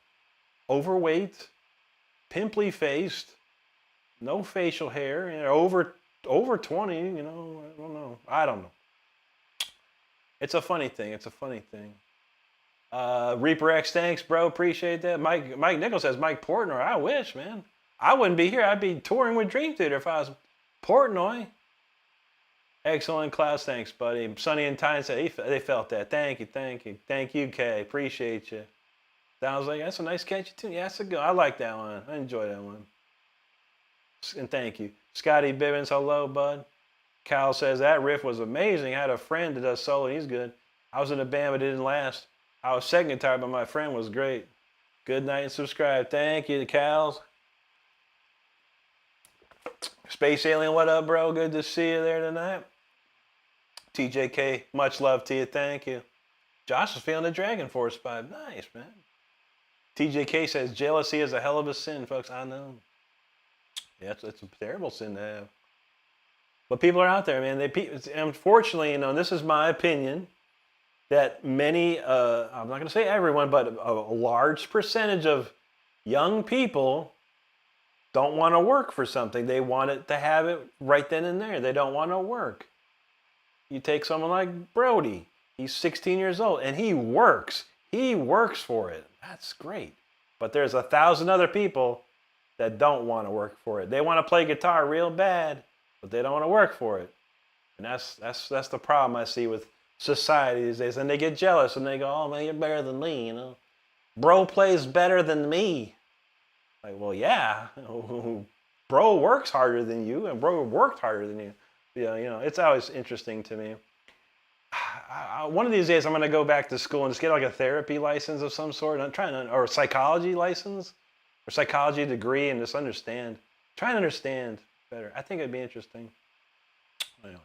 overweight, pimply faced, no facial hair, over 20, I don't know. It's a funny thing. Reaper X, thanks, bro. Appreciate that. Mike Nichols says, Mike Portnoy. I wish, man. I wouldn't be here. I'd be touring with Dream Theater if I was Portnoy. Excellent class. Thanks, buddy. Sonny and Tyne said they felt that. Thank you. Thank you, Kay. Appreciate you. Sounds like that's a nice catchy tune. Yeah, that's a good. I like that one. I enjoy that one. And thank you. Scotty Bibbins, hello, bud. Kyle says, that riff was amazing. I had a friend that does solo. He's good. I was in a band, but it didn't last. I was second guitar, but my friend was great. Good night and subscribe. Thank you, Cals. Space Alien, what up, bro? Good to see you there tonight. TJK, much love to you. Thank you. Josh is feeling the Dragon Force vibe. Nice, man. TJK says, jealousy is a hell of a sin, folks. I know. Yeah, it's a terrible sin to have. But people are out there, man. Unfortunately, this is my opinion, that many, I'm not going to say everyone, but a large percentage of young people don't want to work for something. They want it to have it right then and there. They don't want to work. You take someone like Brody. He's 16 years old, and he works. He works for it. That's great. But there's 1,000 other people that don't want to work for it. They want to play guitar real bad, but they don't want to work for it. And that's the problem I see with society these days. And they get jealous, and they go, oh, man, you're better than me, Bro plays better than me. Like, well, yeah, bro works harder than you, and bro worked harder than you. It's always interesting to me. One of these days, I'm going to go back to school and just get like a therapy license of some sort. Or a psychology license, or psychology degree, and just try and understand better. I think it'd be interesting. Anyway,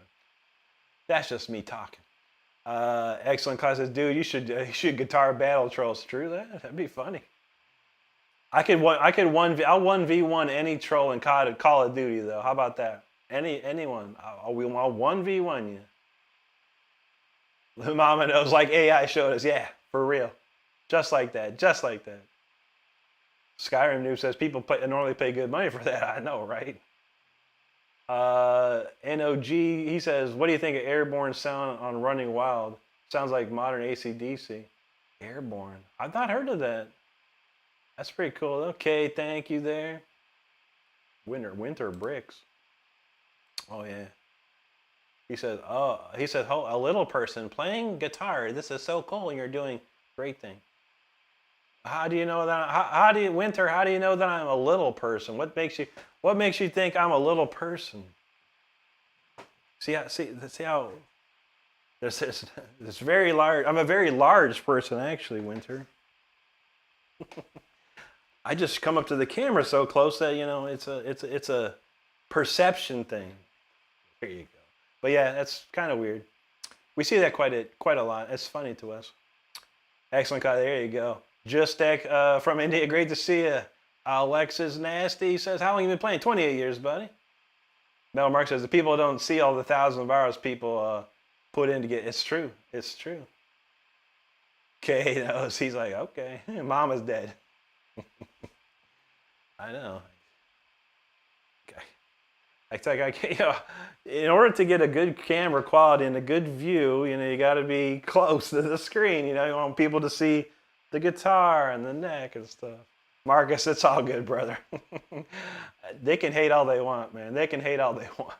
that's just me talking. Excellent class says, dude, you should guitar battle trolls. True that? That'd be funny. I'll 1v1 any troll in Call of Duty though. How about that? Anyone. I'll 1v1 you. The mama knows, like AI showed us. Yeah, for real. Just like that. Skyrim Noob says people normally pay good money for that. I know, right? NOG, he says, what do you think of Airborne sound on Running Wild? Sounds like modern AC/DC. Airborne. I've not heard of that. That's pretty cool. Okay, thank you there. Winter bricks. Oh yeah. He said, oh, a little person playing guitar. This is so cool. You're doing great thing. How do you know that? How do you, Winter? How do you know that I'm a little person? What makes you think I'm a little person? See how this very large. I'm a very large person, actually, Winter. I just come up to the camera so close that it's a perception thing. There you go. But yeah, that's kind of weird. We see that quite a lot. It's funny to us. Excellent, Kyle. There you go. Justek from India. Great to see you. Alexis Nasty says, "How long have you been playing?" 28 years, buddy. Mel Mark says, "The people don't see all the thousands of hours people put in to get." It's true. It's true. Kay knows. He's like, okay, Mama's dead. I know. In order to get a good camera quality and a good view, you got to be close to the screen. You want people to see the guitar and the neck and stuff. Marcus, it's all good, brother. They can hate all they want, man. They can hate all they want.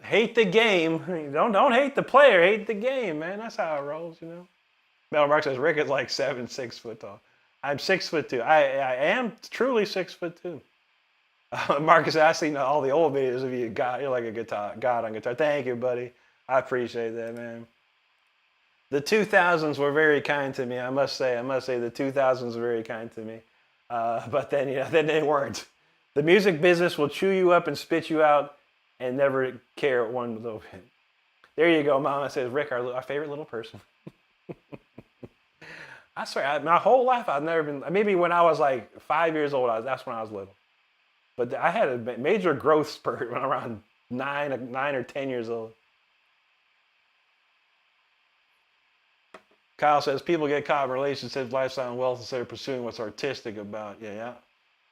Hate the game. Don't hate the player. Hate the game, man. That's how it rolls, Mel Mark says Rick is like 6 foot tall. I'm 6'2". I am truly 6'2". Marcus, I've seen all the old videos of you. God, you're like a god on guitar. Thank you, buddy. I appreciate that, man. The 2000s were very kind to me. I must say the 2000s were very kind to me. But then, then they weren't. The music business will chew you up and spit you out and never care one little bit. There you go, Mama says, Rick, our favorite little person. I swear, my whole life I've never been, maybe when I was like 5 years old, that's when I was little. But I had a major growth spurt when around 9 or 10 years old. Kyle says, people get caught in relationships, lifestyle, and wealth instead of pursuing what's artistic about. Yeah.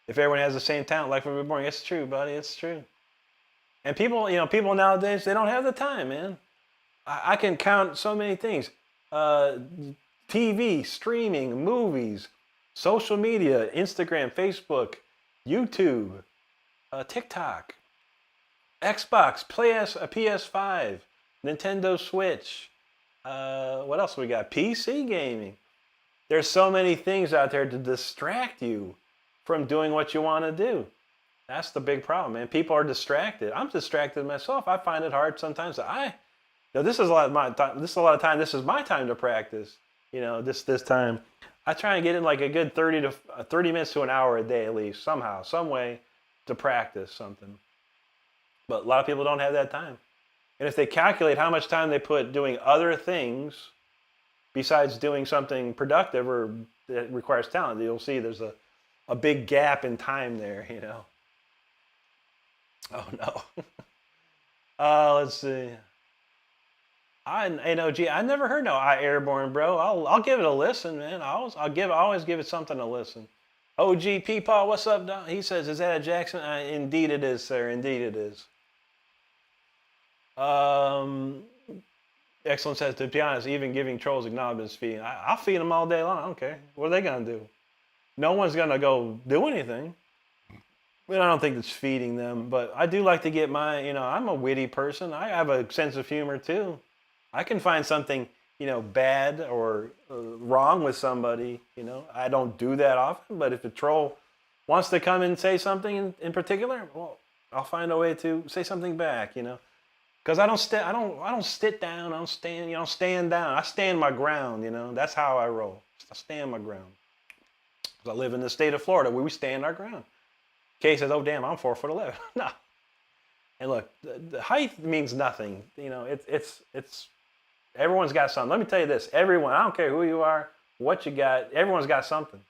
If everyone has the same talent, like when we're born, it's true, buddy. It's true. And people nowadays, they don't have the time, man. I can count so many things. TV, streaming, movies, social media, Instagram, Facebook, YouTube, TikTok, Xbox, PS5, Nintendo Switch. What else we got? PC gaming. There's so many things out there to distract you from doing what you want to do. That's the big problem, man. People are distracted. I'm distracted myself. I find it hard sometimes. This is a lot of my time. This is a lot of time. This is my time to practice. This time. I try and get in like a good 30 minutes to an hour a day at least, somehow, some way to practice something. But a lot of people don't have that time. And if they calculate how much time they put doing other things besides doing something productive or that requires talent, you'll see there's a big gap in time there, Oh no. Let's see. I never heard no Airborne, bro. I'll give it a listen, man. I always give it something to listen. OG Peepaw, what's up, Don? He says, is that a Jackson? Indeed it is, sir. Indeed it is. Excellent says, to be honest, even giving trolls acknowledgments feeding. I'll feed them all day long. I don't care. What are they going to do? No one's going to go do anything. I don't think it's feeding them, but I do like to get I'm a witty person. I have a sense of humor too. I can find something, bad or wrong with somebody, I don't do that often, but if a troll wants to come and say something in particular, well, I'll find a way to say something back, because I don't sit down, I don't stand, stand down. I stand my ground, that's how I roll. I stand my ground. Because I live in the state of Florida where we stand our ground. Kay says, oh damn, I'm 4'11". No. And look, the height means nothing. It's everyone's got something. Let me tell you this, everyone, I don't care who you are, what you got, everyone's got something.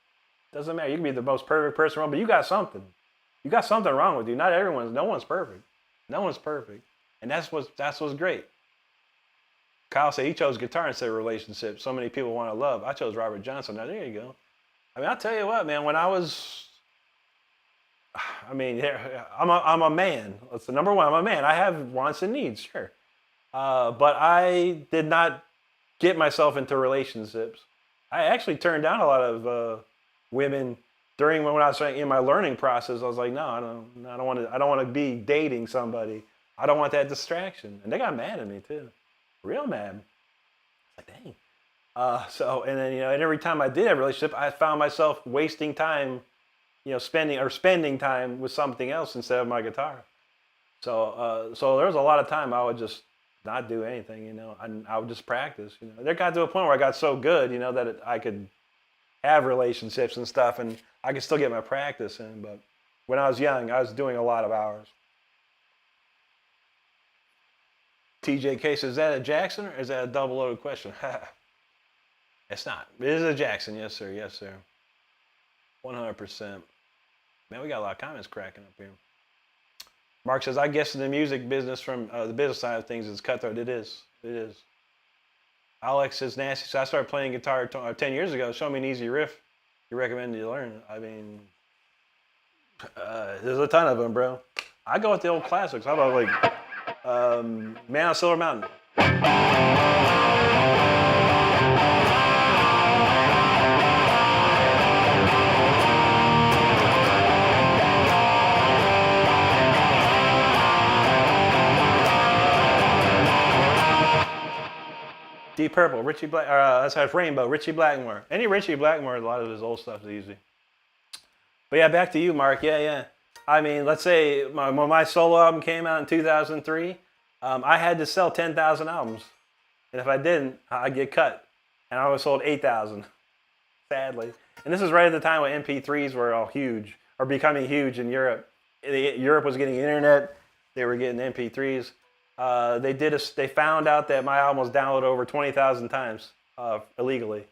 Doesn't matter. You can be the most perfect person wrong, but you got something. You got something wrong with you. No one's perfect. No one's perfect. And that's what's great. Kyle said he chose guitar instead of relationship. So many people want to love. I chose Robert Johnson. Now there you go. I'll tell you what, man, when I'm a man. That's the number one. I'm a man. I have wants and needs, sure. But I did not get myself into relationships. I actually turned down a lot of women during when I was in my learning process, I was like, no, I don't want to be dating somebody. I don't want that distraction. And they got mad at me too, real mad. Like, dang. And then and every time I did have a relationship, I found myself wasting time, spending time with something else instead of my guitar. So there was a lot of time I would just not do anything, and I would just practice. There got to a point where I got so good, that I could have relationships and stuff, and I could still get my practice in. But when I was young, I was doing a lot of hours. TJK says, is that a Jackson or is that a double-loaded question? It's not. It is a Jackson. Yes, sir. Yes, sir. 100%. Man, we got a lot of comments cracking up here. Mark says, I guess in the music business, from the business side of things, it's cutthroat. It is. It is. Alex says, nasty. So I started playing guitar 10 years ago. Show me an easy riff you recommend you learn. I mean, there's a ton of them, bro. I go with the old classics. How about Man on Silver Mountain? Deep Purple, Richie Black, that's Rainbow, Richie Blackmore. Any Richie Blackmore, a lot of his old stuff is easy. But yeah, back to you, Mark. Yeah. I mean, let's say when my solo album came out in 2003, I had to sell 10,000 albums. And if I didn't, I'd get cut. And I only sold 8,000, sadly. And this is right at the time when MP3s were all huge, or becoming huge in Europe. Europe was getting internet. They were getting MP3s. They found out that my album was downloaded over 20,000 times illegally.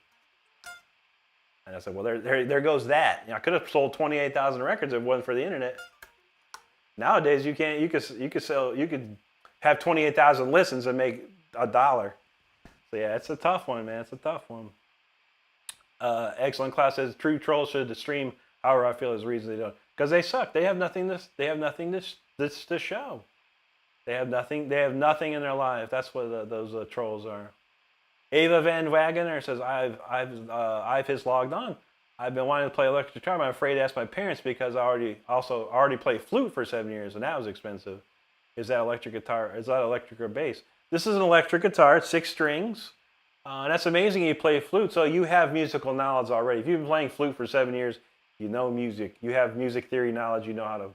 And I said, well, there goes that. I could have sold 28,000 records if it wasn't for the internet. Nowadays, you can't. You could have 28,000 listens and make $1. So yeah, it's a tough one, man. It's a tough one. Excellent Class says, true trolls should stream. However, I feel is reason they don't, because they suck. They have nothing to show. They have nothing. They have nothing in their life. That's what those trolls are. Ava Van Wagoner says, I've his logged on. I've been wanting to play electric guitar, but I'm afraid to ask my parents because I already played flute for 7 years, and that was expensive. Is that electric guitar? Is that electric or bass? This is an electric guitar. It's 6 strings. That's amazing. You play flute, so you have musical knowledge already. If you've been playing flute for 7 years, you know music. You have music theory knowledge. You know how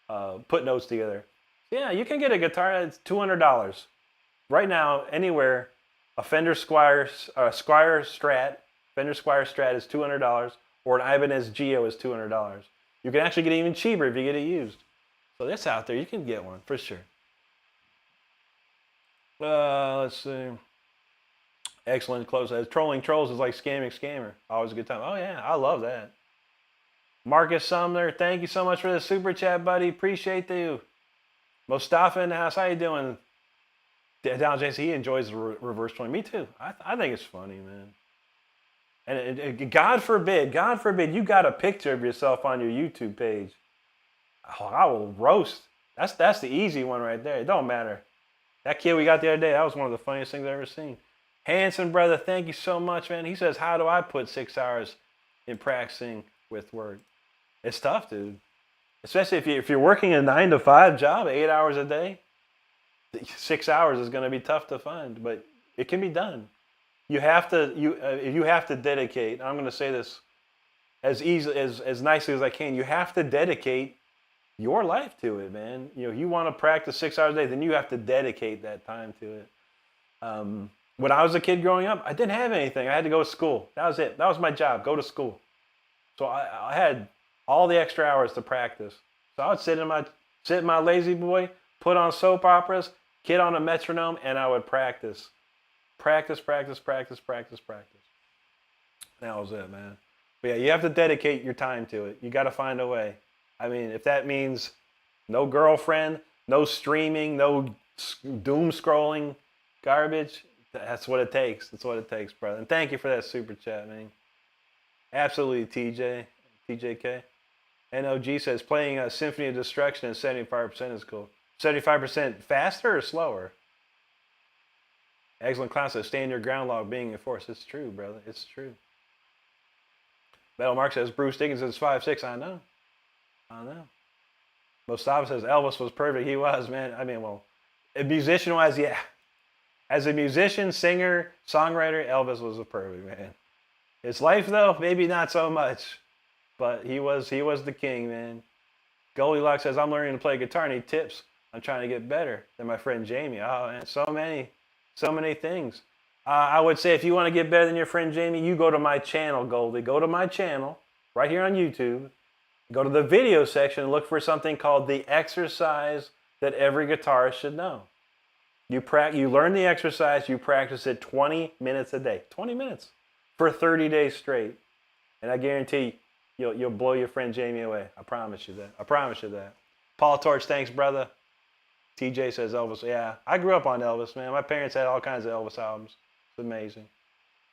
to put notes together. Yeah, you can get a guitar that's $200 right now anywhere. A Fender Squier Strat, Fender Squier Strat is $200, or an Ibanez Geo is $200. You can actually get it even cheaper if you get it used. So that's out there. You can get one for sure. Let's see. Excellent close. Trolling trolls is like scamming scammer. Always a good time. Oh yeah, I love that. Marcus Sumner, thank you so much for the super chat, buddy. Appreciate you. Mustafa in the house, how you doing? Down JC, he enjoys the reverse trolling. Me too. I think it's funny, man. And God forbid, you got a picture of yourself on your YouTube page. Oh, I will roast. That's the easy one right there. It don't matter. That kid we got the other day, that was one of the funniest things I've ever seen. Hanson, brother, thank you so much, man. He says, how do I put 6 hours in practicing with work? It's tough, dude. Especially if you're working a 9 to 5 job, 8 hours a day. 6 hours is going to be tough to find, but it can be done. You have to dedicate. I'm going to say this as nicely as I can. You have to dedicate your life to it, man. You want to practice 6 hours a day, then you have to dedicate that time to it. When I was a kid growing up, I didn't have anything. I had to go to school. That was it. That was my job. Go to school. So I had all the extra hours to practice. So I would sit in my lazy boy, put on soap operas, get on a metronome, and I would practice. Practice. That was it, man. But yeah, you have to dedicate your time to it. You got to find a way. I mean, if that means no girlfriend, no streaming, no doom scrolling garbage, that's what it takes. That's what it takes, brother. And thank you for that super chat, man. Absolutely, TJK. NOG says playing a Symphony of Destruction at 75% is cool. 75% faster or slower? Excellent Class says stand your ground log being enforced. It's true, brother. It's true. Metal Mark says Bruce Dickinson is 5'6". I know. I know. Mustafa says Elvis was perfect. He was, man. I mean, well, musician-wise, yeah. As a musician, singer, songwriter, Elvis was a perfect, man. His life, though, maybe not so much. But he was the king, man. Goldilocks says, I'm learning to play guitar. Need tips. I'm trying to get better than my friend Jamie. Oh, man, so many things. I would say if you want to get better than your friend Jamie, you go to my channel, Goldie. Go to my channel right here on YouTube. Go to the video section and look for something called the exercise that every guitarist should know. You learn the exercise, you practice it 20 minutes a day. 20 minutes for 30 days straight. And I guarantee you'll blow your friend Jamie away. I promise you that. I promise you that. Paul Torch, thanks, brother. TJ says Elvis. Yeah, I grew up on Elvis, man. My parents had all kinds of Elvis albums. It's amazing.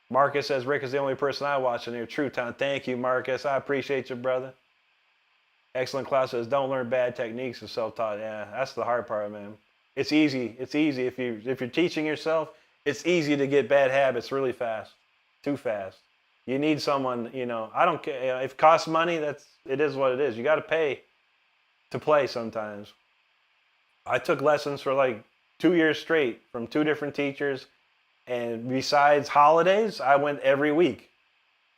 Marcus says Rick is the only person I watch in here. True Town. Thank you, Marcus. I appreciate you, brother. Excellent Class says don't learn bad techniques and self-taught. Yeah, that's the hard part, man. It's easy. It's easy if you're teaching yourself. It's easy to get bad habits really fast, too fast. You need someone. I don't care if it costs money. It is what it is. You got to pay to play sometimes. I took lessons for like 2 years straight from 2 different teachers, and besides holidays, I went every week.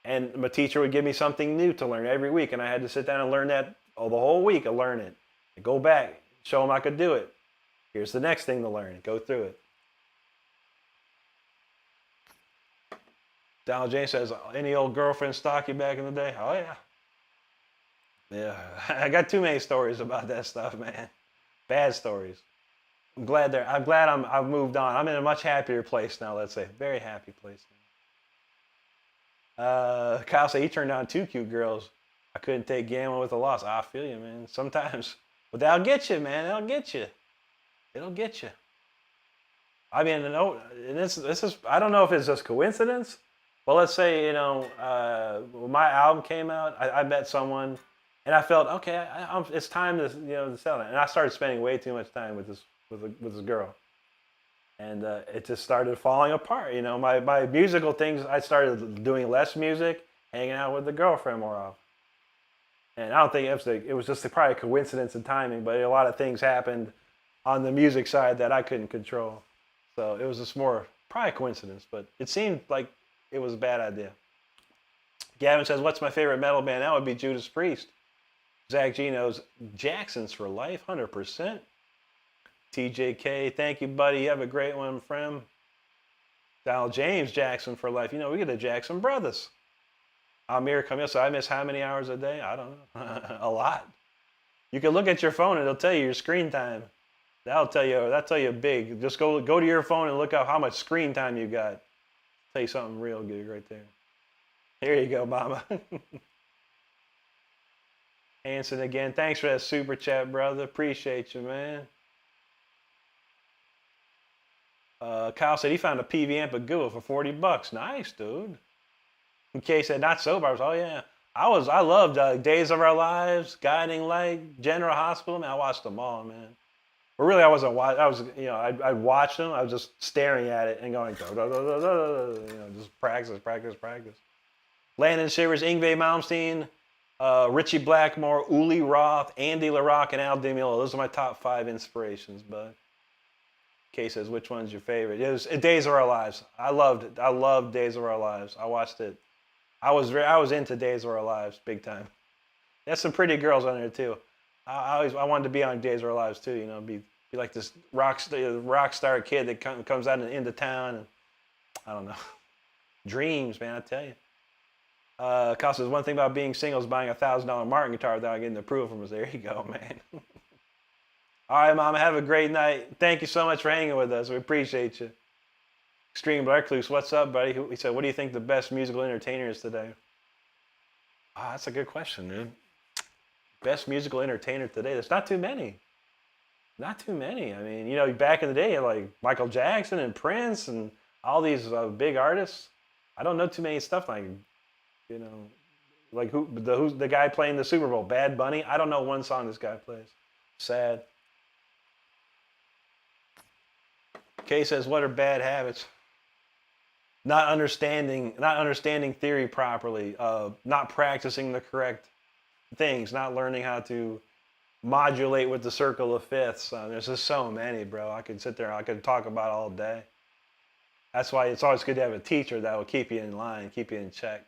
And my teacher would give me something new to learn every week, and I had to sit down and learn that the whole week. I learn it. I go back, show them I could do it. Here's the next thing to learn. Go through it. Donald James says, any old girlfriend stalk you back in the day? Oh, yeah. Yeah, I got too many stories about that stuff, man. Bad stories. I'm glad I've moved on. I'm in a much happier place now, let's say. Very happy place now. Kyle said he turned down 2 cute girls. I couldn't take gambling with a loss. I feel you, man. Sometimes. But that'll get you, man. That'll get you. It'll get you. I mean, this is, I don't know if it's just coincidence, but let's say, when my album came out, I met someone, and I felt, okay, it's time to sell it. And I started spending way too much time with this girl. And it just started falling apart. My musical things, I started doing less music, hanging out with the girlfriend more often. And I don't think it was just probably a coincidence and timing, but a lot of things happened on the music side that I couldn't control. So it was just more probably a coincidence, but it seemed like it was a bad idea. Gavin says, what's my favorite metal band? That would be Judas Priest. Zach G knows Jackson's for life, 100%. TJK, thank you, buddy. You have a great one, friend. Donald James, Jackson for life. We get the Jackson brothers. Amir Camille, so I miss how many hours a day? I don't know. A lot. You can look at your phone and it'll tell you your screen time. That'll tell you big. Just go to your phone and look up how much screen time you got. Tell you something real good right there. Here you go, mama. Hanson again. Thanks for that super chat, brother. Appreciate you, man. Kyle said he found a PV amp at Goodwill for $40. Nice, dude. Kay said not sober. I was, oh yeah. I loved Days of Our Lives, Guiding Light, General Hospital. Man, I watched them all, man. But really, I wasn't watching. I'd watch them. I was just staring at it and going, just practice. Landon Shivers, Yngwie Malmsteen, Richie Blackmore, Uli Roth, Andy LaRocque, and Al Di Meola. Those are my top 5 inspirations, bud. Kay says, which one's your favorite? It was Days of Our Lives. I loved it. I loved Days of Our Lives. I watched it. I was into Days of Our Lives big time. There's some pretty girls on there too. I wanted to be on Days of Our Lives too. Be like this rock star kid that comes out into town, and I don't know. Dreams, man, I tell you. Kyle says one thing about being single is buying a $1,000 Martin guitar without getting the approval from us. There you go, man. All right, Mama, have a great night. Thank you so much for hanging with us. We appreciate you. Extreme Recluse, what's up, buddy? He said, what do you think the best musical entertainer is today? That's a good question, dude. Best musical entertainer today? There's not too many. Not too many. I mean, back in the day, like Michael Jackson and Prince and all these big artists. I don't know too many stuff like, like who's the guy playing the Super Bowl? Bad Bunny? I don't know one song this guy plays. Sad. Kay says, what are bad habits? not understanding theory properly, not practicing the correct things, not learning how to modulate with the circle of fifths. There's just so many, bro. I could sit there, I could talk about all day. That's why it's always good to have a teacher that will keep you in line, keep you in check.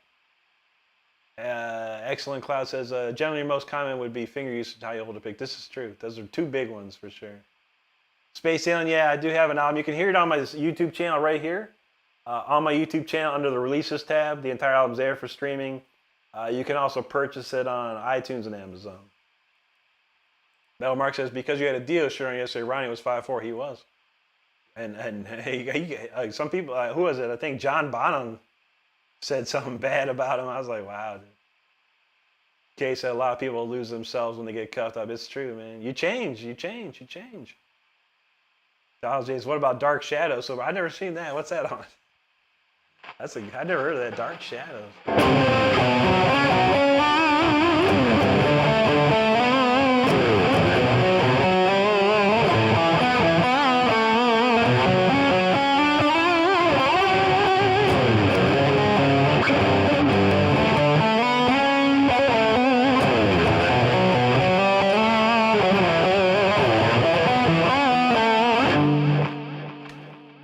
Excellent Cloud says, generally most common would be finger usage, how you hold a pick. This is true. Those are two big ones for sure. Space Alien, yeah, I do have an album. You can hear it on my YouTube channel right here. On my YouTube channel under the Releases tab. The entire album's there for streaming. You can also purchase it on iTunes and Amazon. Metal Mark says, because you had a deal sharing yesterday, Ronnie was 5'4". He was. And some people, who was it? I think John Bonham said something bad about him. I was like, wow. Dude. Kay said a lot of people lose themselves when they get cuffed up. It's true, man. You change. Donald James, what about Dark Shadows? So I've never seen that. What's that on? I never heard of that. Dark Shadows.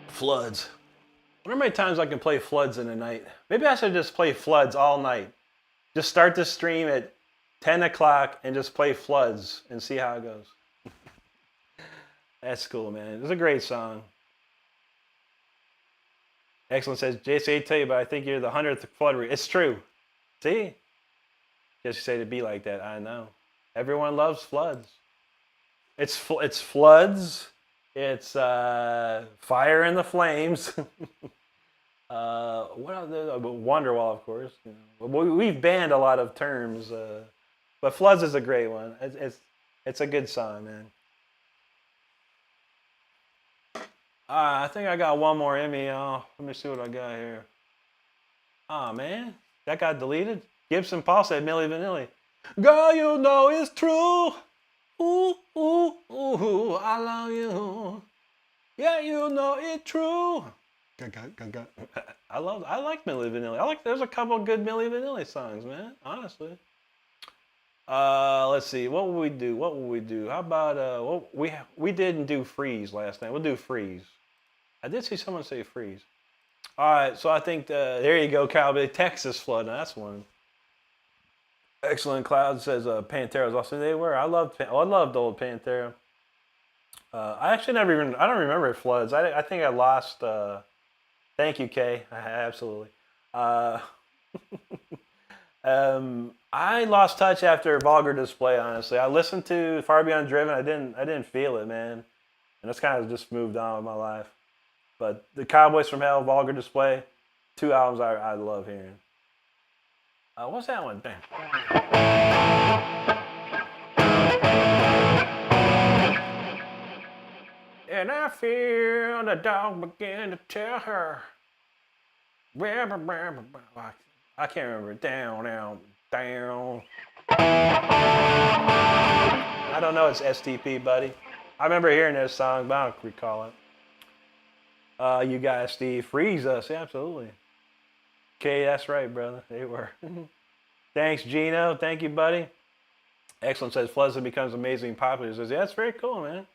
Floods. I wonder how many times I can play Floods in a night. Maybe I should just play Floods all night. Just start the stream at 10 o'clock and just play Floods and see how it goes. That's cool, man. It's a great song. Excellent says, JC, I tell you, but I think you're the 100th Flood. It's true. See? Just say to be like that. I know. Everyone loves Floods. It's Floods. It's Fire in the Flames. What other? Wonderwall, of course. You know. We've banned a lot of terms, but Floods is a great one. It's a good song, man. I think I got one more in me, y'all. Let me see what I got here. Oh man, that got deleted. Gibson Paul said Milli Vanilli. Girl, you know it's true. Ooh, ooh, ooh, I love you. Yeah, you know it's true. I like Milli Vanilli. There's a couple of good Milli Vanilli songs, man. Honestly. Let's see. What will we do? How about we didn't do Freeze last night. We'll do Freeze. I did see someone say Freeze. All right, so I think there you go, Cowboy. Texas Flood. Now, that's one. Excellent Cloud says Pantera was awesome. They were. I loved old Pantera. I actually I don't remember Floods. I think I lost. Thank you, Kay. Absolutely. I lost touch after Vulgar Display. Honestly, I listened to Far Beyond Driven. I didn't feel it, man, and that's kind of just moved on with my life. But the Cowboys from Hell, Vulgar Display, two albums I love hearing. What's that one? Bam. And I feel the dog begin to tell her. I can't remember. Down. I don't know. It's STP, buddy. I remember hearing this song, but I don't recall it. You guys, Steve, Freeze Us. Yeah, absolutely. Okay, that's right, brother. They were. Thanks, Gino. Thank you, buddy. Excellent says Floods becomes amazing popular. Says, yeah, that's very cool, man.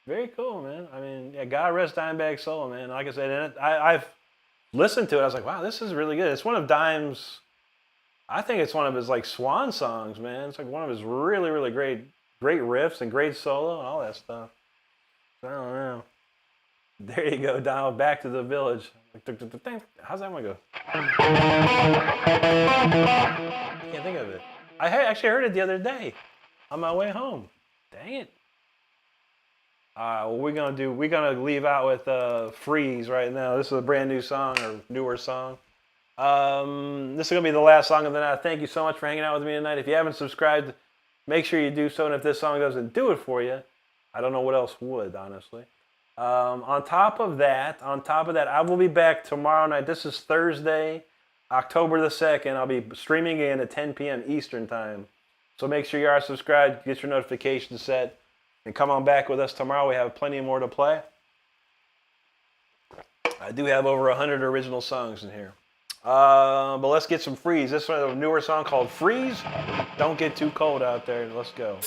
Very cool, man. I mean, yeah, God rest Dimebag's soul, man. Like I said, I've listened to it. I was like, wow, this is really good. It's one of Dime's. I think it's one of his like swan songs, man. It's like one of his really, really great riffs and great solo and all that stuff. I don't know. There you go, Donald. Back to the Village. How's that one go? I can't think of it. I actually heard it the other day on my way home. Dang it. We're gonna leave out with Freeze right now. This is a brand new song or newer song. This is gonna be the last song of the night. Thank you so much for hanging out with me tonight. If you haven't subscribed, make sure you do so. And if this song doesn't do it for you, I don't know what else would, honestly. On top of that, I will be back tomorrow night. This is Thursday, October the 2nd. I'll be streaming again at 10 p.m. Eastern time. So make sure you are subscribed, get your notifications set, and come on back with us tomorrow. We have plenty more to play. I do have over 100 original songs in here. But let's get some Freeze. This is a newer song called Freeze. Don't get too cold out there. Let's go.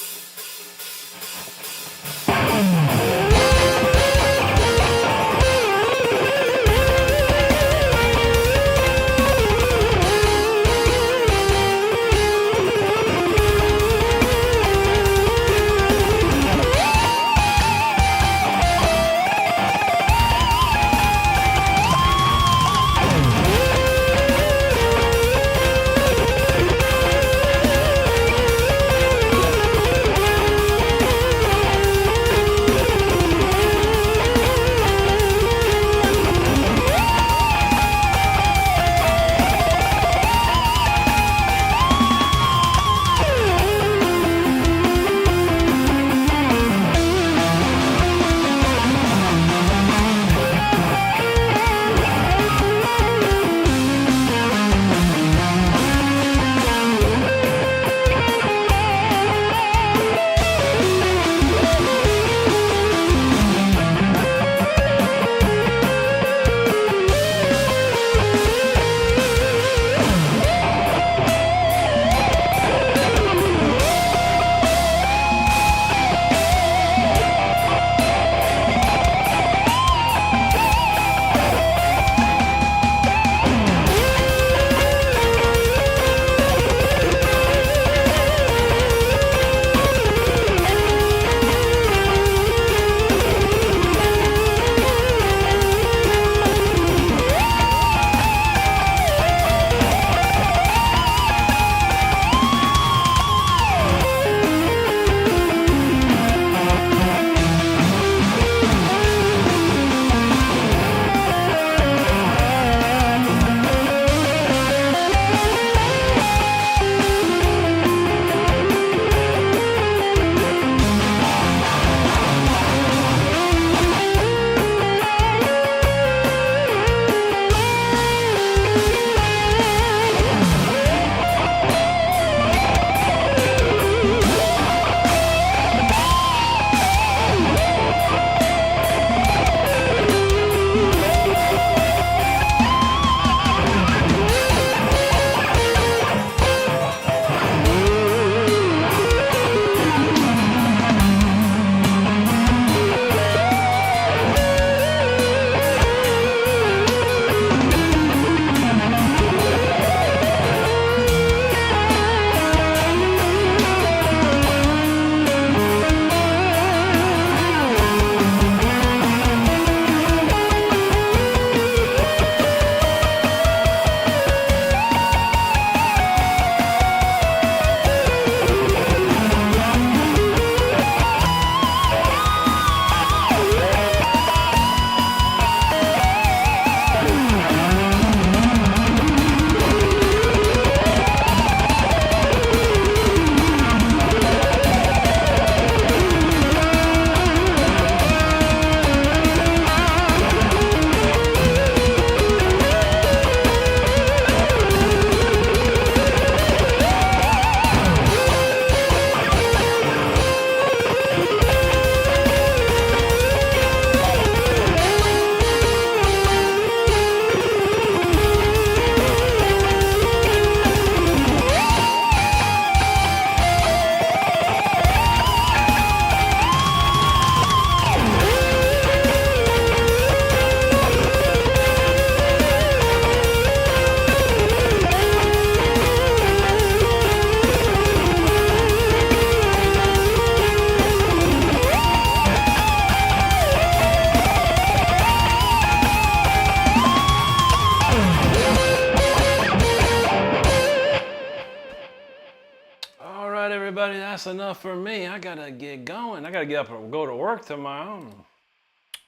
That's enough for me. I gotta get going. I gotta get up and go to work tomorrow.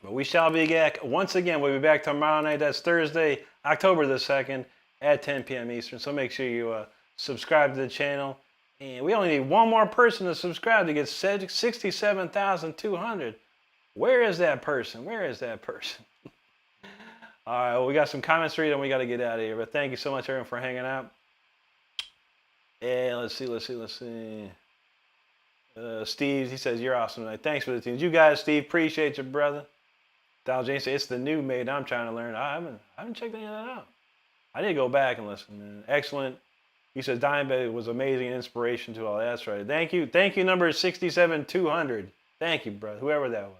But we shall be back once again. We'll be back tomorrow night. That's Thursday, October the 2nd at 10 p.m. Eastern. So make sure you subscribe to the channel. And we only need one more person to subscribe to get 67,200. Where is that person? Where is that person? All right, well, we got some comments to read and we got to get out of here. But thank you so much, everyone, for hanging out. And let's see. Steve, he says, you're awesome tonight. Thanks for the tunes. You guys, Steve, appreciate you, brother. Donald James said, it's the new made I'm trying to learn. I haven't checked any of that out. I need to go back and listen, man. Excellent. He says Dimebag was amazing and inspiration to all. That's right. Thank you. Thank you, number 67200. Thank you, brother. Whoever that was.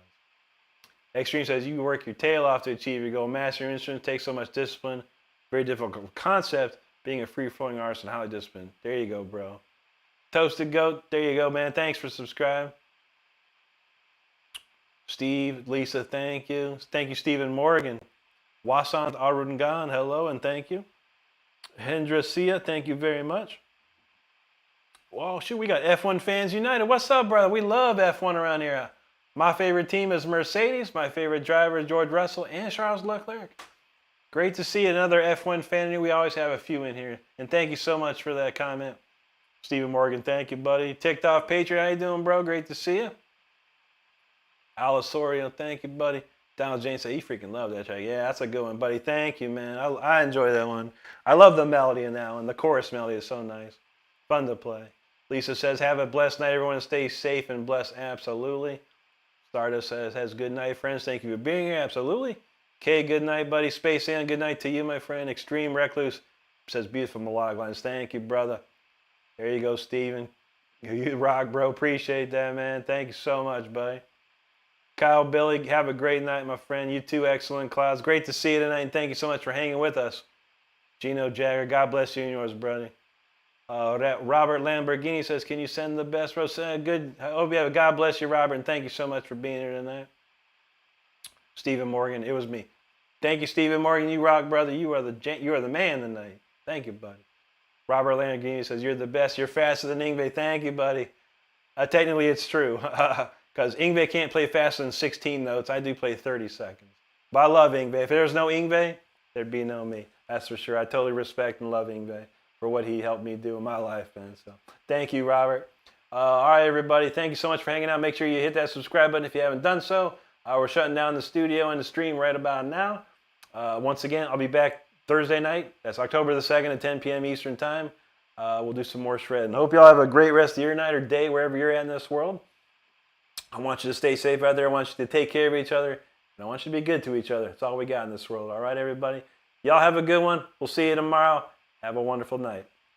Extreme says you work your tail off to achieve your goal. Mastering your instrument takes so much discipline. Very difficult concept. Being a free-flowing artist and highly disciplined. There you go, bro. Toasted Goat. There you go, man. Thanks for subscribing. Steve, Lisa, thank you. Thank you, Stephen Morgan. Wasant Arungan, hello and thank you. Hendra Sia, thank you very much. Well, shoot, we got F1 Fans United. What's up, brother? We love F1 around here. My favorite team is Mercedes. My favorite driver is George Russell and Charles Leclerc. Great to see another F1 fan. We always have a few in here. And thank you so much for that comment. Stephen Morgan, thank you, buddy. Ticked Off Patriot, how you doing, bro? Great to see you. Alisorio, thank you, buddy. Donald James said he freaking loved that track. Yeah, that's a good one, buddy. Thank you, man. I enjoy that one. I love the melody in that one. The chorus melody is so nice. Fun to play. Lisa says, have a blessed night, everyone. Stay safe and blessed. Absolutely. Stardust says, has good night, friends. Thank you for being here. Absolutely. Kay, good night, buddy. Space Ann, good night to you, my friend. Extreme Recluse says, beautiful melodic lines. Thank you, brother. There you go, Steven. You rock, bro. Appreciate that, man. Thank you so much, buddy. Kyle, Billy, have a great night, my friend. You too, excellent clouds. Great to see you tonight, and thank you so much for hanging with us. Gino Jagger, God bless you and yours, brother. Robert Lamborghini says, can you send the best, bro? Good. I hope you have a God bless you, Robert, and thank you so much for being here tonight. Stephen Morgan, it was me. Thank you, Stephen Morgan. You rock, brother. You are the man tonight. Thank you, buddy. Robert Lamborghini says, you're the best. You're faster than Ingve. Thank you, buddy. Technically, it's true. Because Ingve can't play faster than 16 notes. I do play 30 seconds. But I love Ingve. If there was no Ingve, there'd be no me. That's for sure. I totally respect and love Ingve for what he helped me do in my life, man. So thank you, Robert. All right, everybody. Thank you so much for hanging out. Make sure you hit that subscribe button if you haven't done so. We're shutting down the studio and the stream right about now. Once again, I'll be back Thursday night. That's October the 2nd at 10 p.m. Eastern Time. We'll do some more shredding. Hope you all have a great rest of your night or day wherever you're at in this world. I want you to stay safe out there. I want you to take care of each other. And I want you to be good to each other. That's all we got in this world. All right, everybody? Y'all have a good one. We'll see you tomorrow. Have a wonderful night.